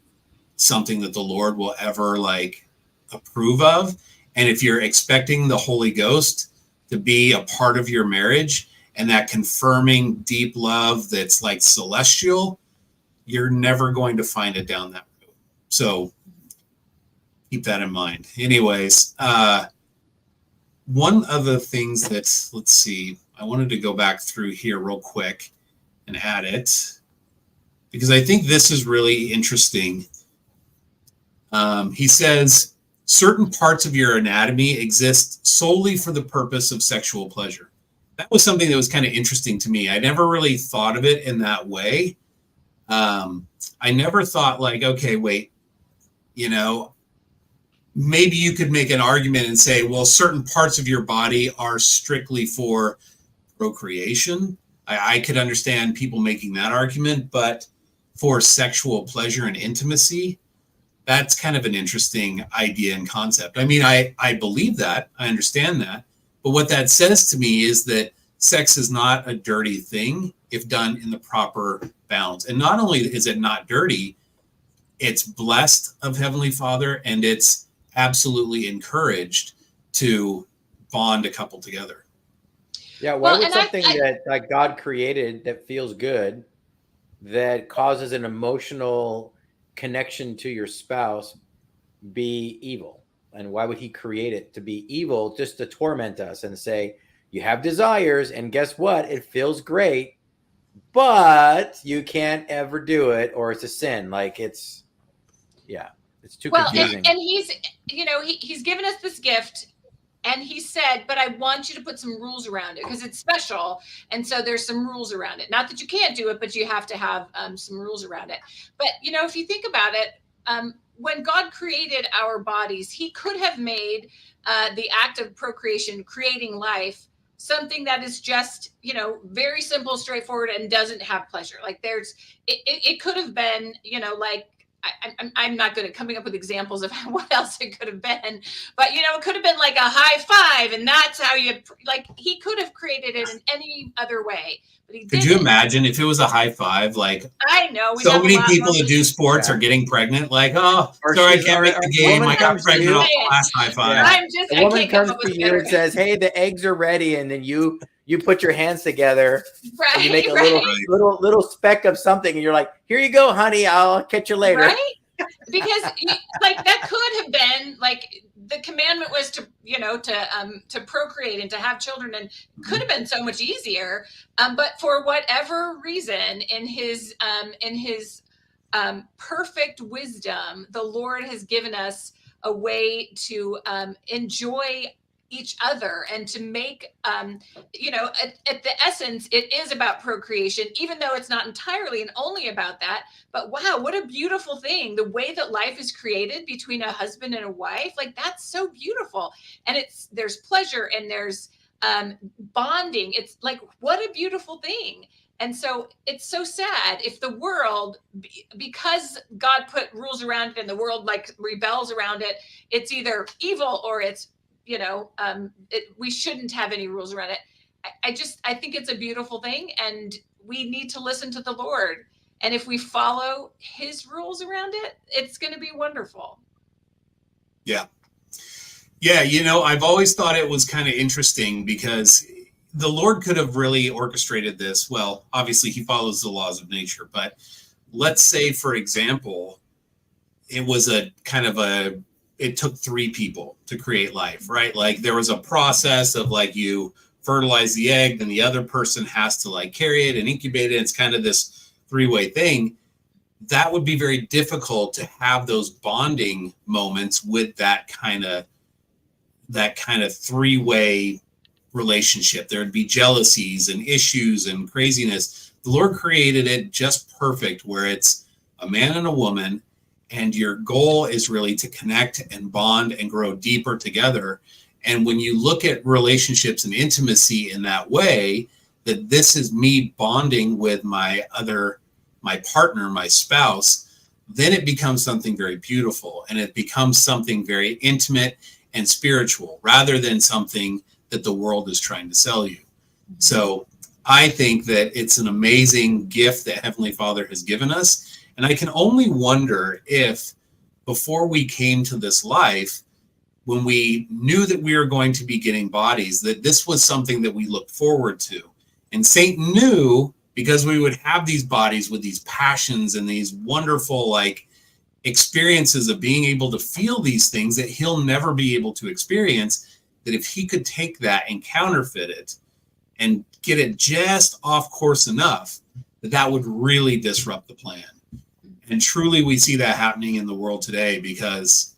something that the Lord will ever like approve of. And if you're expecting the Holy Ghost to be a part of your marriage and that confirming deep love that's like celestial, you're never going to find it down that road. So keep that in mind. Anyways, one of the things that, let's see, I wanted to go back through here real quick and add it because I think this is really interesting. He says, certain parts of your anatomy exist solely for the purpose of sexual pleasure. That was something that was kind of interesting to me. I never really thought of it in that way. I never thought like, okay, wait, maybe you could make an argument and say, well, certain parts of your body are strictly for procreation. I could understand people making that argument, but for sexual pleasure and intimacy, that's kind of an interesting idea and concept. I mean, I believe that, I understand that, but what that says to me is that sex is not a dirty thing if done in the proper balance. And not only is it not dirty, it's blessed of Heavenly Father, and it's absolutely encouraged to bond a couple together. Yeah, why would something that like God created that feels good, that causes an emotional connection to your spouse, be evil? And why would he create it to be evil just to torment us and say, you have desires and guess what? It feels great, but you can't ever do it or it's a sin. Like it's too confusing. And he's given us this gift. And he said, but I want you to put some rules around it because it's special. And so there's some rules around it. Not that you can't do it, but you have to have some rules around it. But, if you think about it, when God created our bodies, he could have made the act of procreation, creating life, something that is just, very simple, straightforward, and doesn't have pleasure. Like it could have been, I'm not good at coming up with examples of what else it could have been, but it could have been like a high five, and that's how he could have created it in any other way. But he Could you imagine if it was a high five? Like, I know so many people that do sports are getting pregnant. Like, oh, sorry, I can't make the game. I got pregnant off the last high five. Yeah. A woman comes to you and says, "Hey, the eggs are ready," and then you put your hands together, right, and you make a little speck of something, and you're like, "Here you go, honey. I'll catch you later." Right? because like that could have been like the commandment was to to procreate and to have children, and could have been so much easier, but for whatever reason in his perfect wisdom, the Lord has given us a way to enjoy each other and to make at the essence it is about procreation, even though it's not entirely and only about that. But wow, what a beautiful thing, the way that life is created between a husband and a wife. Like, that's so beautiful. And there's pleasure and there's bonding. It's like, what a beautiful thing. And so it's so sad if the world, because God put rules around it and the world like rebels around it, it's either evil or it's we shouldn't have any rules around it. I think it's a beautiful thing, and we need to listen to the Lord. And if we follow his rules around it, it's going to be wonderful. Yeah. Yeah. I've always thought it was kind of interesting because the Lord could have really orchestrated this. Well, obviously he follows the laws of nature, but let's say, for example, it was it took 3 people to create life, right? Like, there was a process of like, you fertilize the egg, then the other person has to like carry it and incubate it. It's kind of this 3-way thing. That would be very difficult to have those bonding moments with that kind of 3-way relationship. There would be jealousies and issues and craziness. The Lord created it just perfect, where it's a man and a woman, and your goal is really to connect and bond and grow deeper together. And when you look at relationships and intimacy in that way, that this is me bonding with my partner, my spouse, then it becomes something very beautiful, and it becomes something very intimate and spiritual, rather than something that the world is trying to sell you. So I think that it's an amazing gift that Heavenly Father has given us. And I can only wonder if before we came to this life, when we knew that we were going to be getting bodies, that this was something that we looked forward to. And Satan knew, because we would have these bodies with these passions and these wonderful like experiences of being able to feel these things that he'll never be able to experience, that if he could take that and counterfeit it and get it just off course enough, that would really disrupt the plan. And truly, we see that happening in the world today, because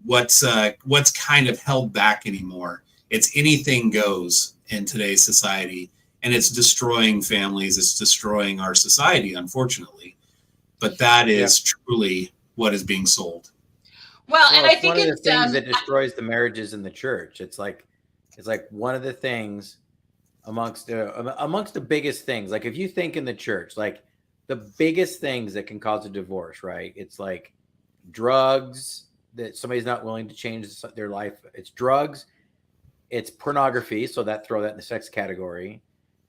what's kind of held back anymore? It's anything goes in today's society, and it's destroying families. It's destroying our society, unfortunately. But that is truly what is being sold. Well, and I think one of the things that destroys the marriages in the church. It's like one of the things amongst the biggest things. Like, if you think in the church, like, the biggest things that can cause a divorce, right? It's like drugs, that somebody's not willing to change their life. It's drugs, it's pornography, so throw that in the sex category,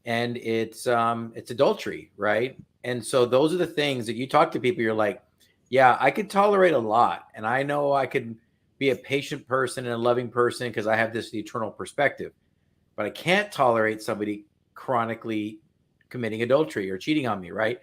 and it's adultery, right? And so those are the things that you talk to people, you're like, yeah, I could tolerate a lot, and I know I could be a patient person and a loving person because I have this eternal perspective, but I can't tolerate somebody chronically committing adultery or cheating on me, right?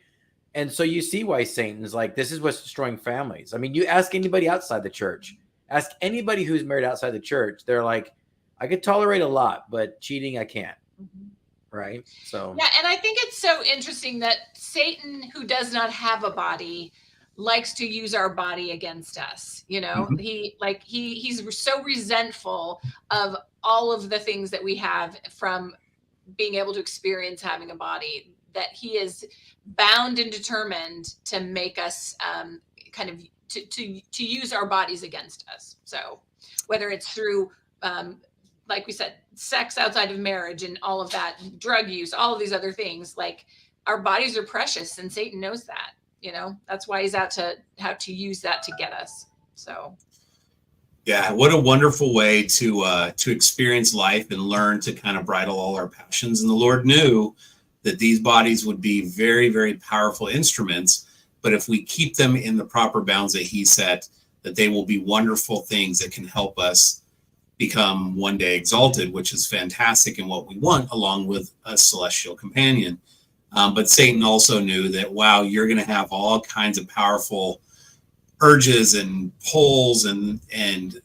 And so you see why Satan's like, this is what's destroying families. I mean, you ask anybody outside the church, ask anybody who's married outside the church, they're like, I could tolerate a lot, but cheating, I can't. Mm-hmm. Right? So yeah, and I think it's so interesting that Satan, who does not have a body, likes to use our body against us. Mm-hmm. He's so resentful of all of the things that we have from being able to experience having a body, that he is bound and determined to make us to use our bodies against us. So whether it's through, like we said, sex outside of marriage and all of that, drug use, all of these other things, like, our bodies are precious, and Satan knows that. That's why he's out to how to use that to get us. So yeah, what a wonderful way to experience life and learn to kind of bridle all our passions. And the Lord knew that these bodies would be very, very powerful instruments, but if we keep them in the proper bounds that he set, that they will be wonderful things that can help us become one day exalted, which is fantastic and what we want, along with a celestial companion. But Satan also knew that, wow, you're going to have all kinds of powerful urges and pulls and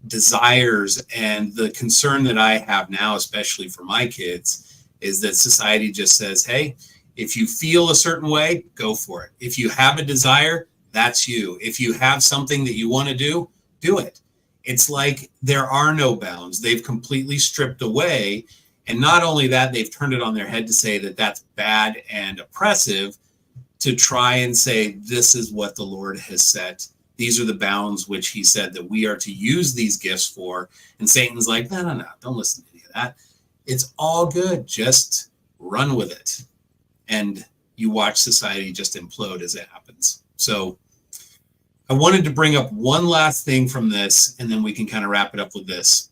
desires. And the concern that I have now, especially for my kids, is that society just says, hey, if you feel a certain way, go for it. If you have a desire, that's you. If you have something that you want to do it. It's like there are no bounds. They've completely stripped away. And not only that, they've turned it on their head to say that that's bad and oppressive, to try and say, this is what the Lord has set. These are the bounds which he said that we are to use these gifts for. And Satan's like, no, don't listen to any of that. It's all good. Just run with it. And you watch society just implode as it happens. So I wanted to bring up one last thing from this, and then we can kind of wrap it up with this.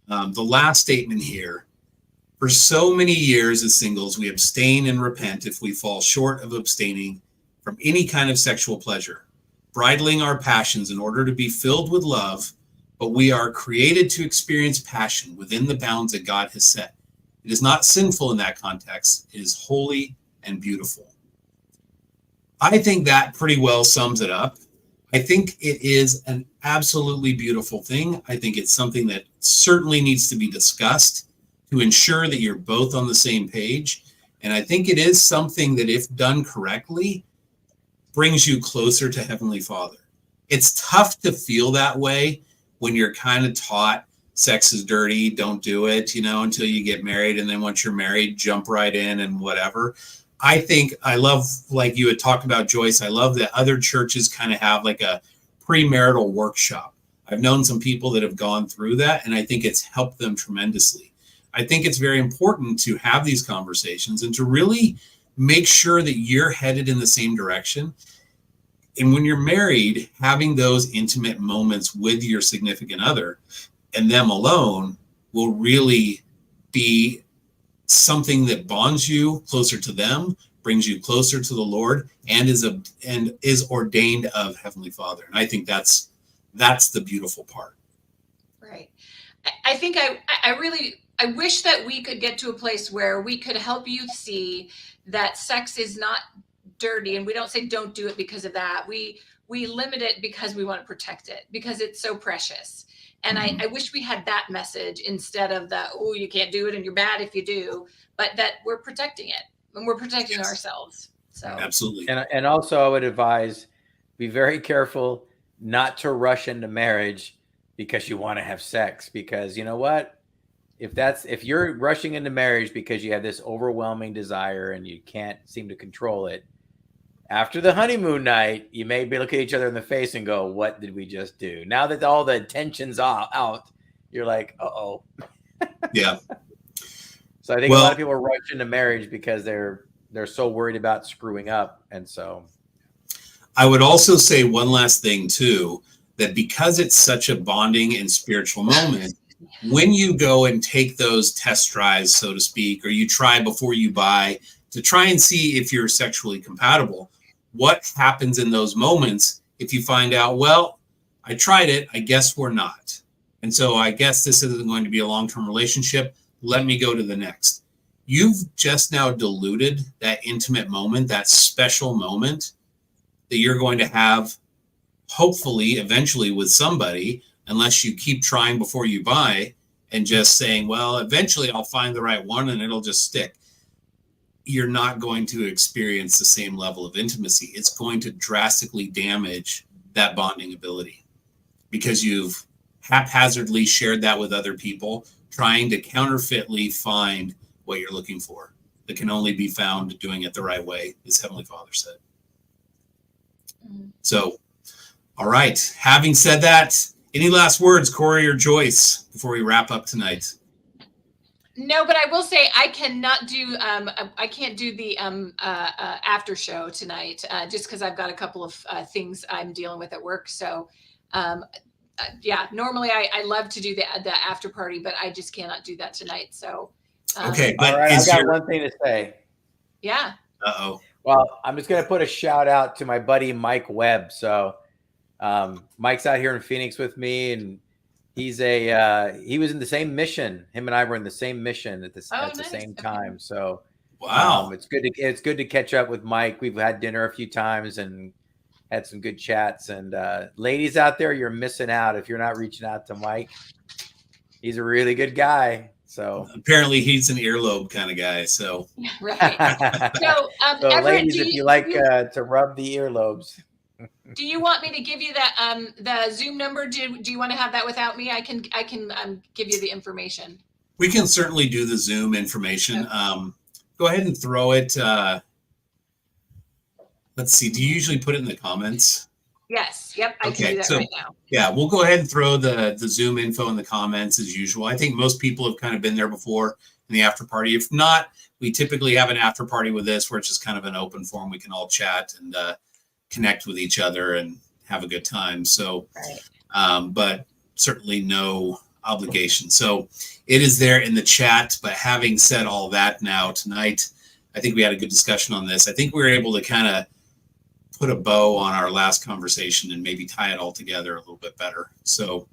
The last statement here: for so many years as singles, we abstain and repent if we fall short of abstaining from any kind of sexual pleasure, bridling our passions in order to be filled with love, but we are created to experience passion within the bounds that God has set. It is not sinful in that context. It is holy and beautiful. I think that pretty well sums it up. I think it is an absolutely beautiful thing. I think it's something that certainly needs to be discussed to ensure that you're both on the same page. And I think it is something that, if done correctly, brings you closer to Heavenly Father. It's tough to feel that way when you're kind of taught sex is dirty, don't do it, until you get married. And then once you're married, jump right in and whatever. I love, like you had talked about, Joyce, I love that other churches kind of have like a premarital workshop. I've known some people that have gone through that, and I think it's helped them tremendously. I think it's very important to have these conversations and to really make sure that you're headed in the same direction. And when you're married, having those intimate moments with your significant other and them alone will really be something that bonds you closer to them, brings you closer to the Lord, and is ordained of Heavenly Father. And I think that's the beautiful part. Right. I think I wish that we could get to a place where we could help youth see that sex is not dirty, and we don't say don't do it because of that. We limit it because we want to protect it, because it's so precious. And I wish we had that message instead of the, oh, you can't do it and you're bad if you do, but that we're protecting it and we're protecting ourselves. So absolutely. And also I would advise, be very careful not to rush into marriage because you want to have sex, because you know what? If you're rushing into marriage because you have this overwhelming desire and you can't seem to control it, after the honeymoon night, you may be looking at each other in the face and go, what did we just do? Now that all the tension's out, you're like, uh-oh. Yeah. So I think a lot of people rush into marriage because they're so worried about screwing up. And so I would also say one last thing too, that because it's such a bonding and spiritual moment, when you go and take those test drives, so to speak, or you try before you buy to try and see if you're sexually compatible, what happens in those moments if you find out, well, I tried it, I guess we're not. And so I guess this isn't going to be a long-term relationship. Let me go to the next. You've just now diluted that intimate moment, that special moment that you're going to have, hopefully, eventually with somebody, unless you keep trying before you buy and just saying, well, eventually I'll find the right one and it'll just stick. You're not going to experience the same level of intimacy. It's going to drastically damage that bonding ability because you've haphazardly shared that with other people, trying to counterfeitly find what you're looking for. That can only be found doing it the right way, as Heavenly Father said. So, all right. Having said that, any last words, Corey or Joyce, before we wrap up tonight? No, but I will say I cannot do. I can't do the after show tonight, just because I've got a couple of things I'm dealing with at work. So, yeah, normally I love to do the after party, but I just cannot do that tonight. So, okay. But all right, I've got one thing to say. Yeah. Uh-oh. Well, I'm just going to put a shout out to my buddy Mike Webb. So, Mike's out here in Phoenix with me, and he was in the same mission. Him and I were in the same mission at the same time. So wow, it's good to catch up with Mike. We've had dinner a few times, and had some good chats. And ladies out there, you're missing out if you're not reaching out to Mike. He's a really good guy. So apparently he's an earlobe kind of guy. So right. So, so Everett, ladies, if you like to rub the earlobes. Do you want me to give you the Zoom number? Do you want to have that without me? I can give you the information. we can certainly do the Zoom information. Go ahead and throw it. Let's see. Do you usually put it in the comments? Yes. Yep. I Okay, can do that so- right now. Yeah, we'll go ahead and throw the Zoom info in the comments as usual. I think most people have kind of been there before in the after party. If not, we typically have an after party with this where it's just kind of an open forum. We can all chat and connect with each other and have a good time. So, Right. but certainly no obligation. So it is there in the chat. But having said all that, now tonight, I think we had a good discussion on this. I think we were able to kind of put a bow on our last conversation and maybe tie it all together a little bit better. So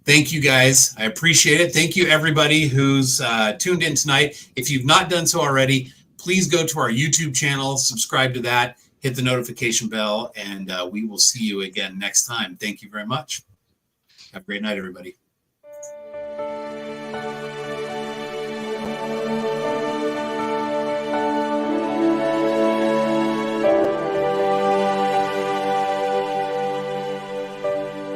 thank you guys. I appreciate it. Thank you everybody who's tuned in tonight. If you've not done so already, please go to our YouTube channel, subscribe to that, hit the notification bell, and we will see you again next time. Thank you very much. Have a great night, everybody.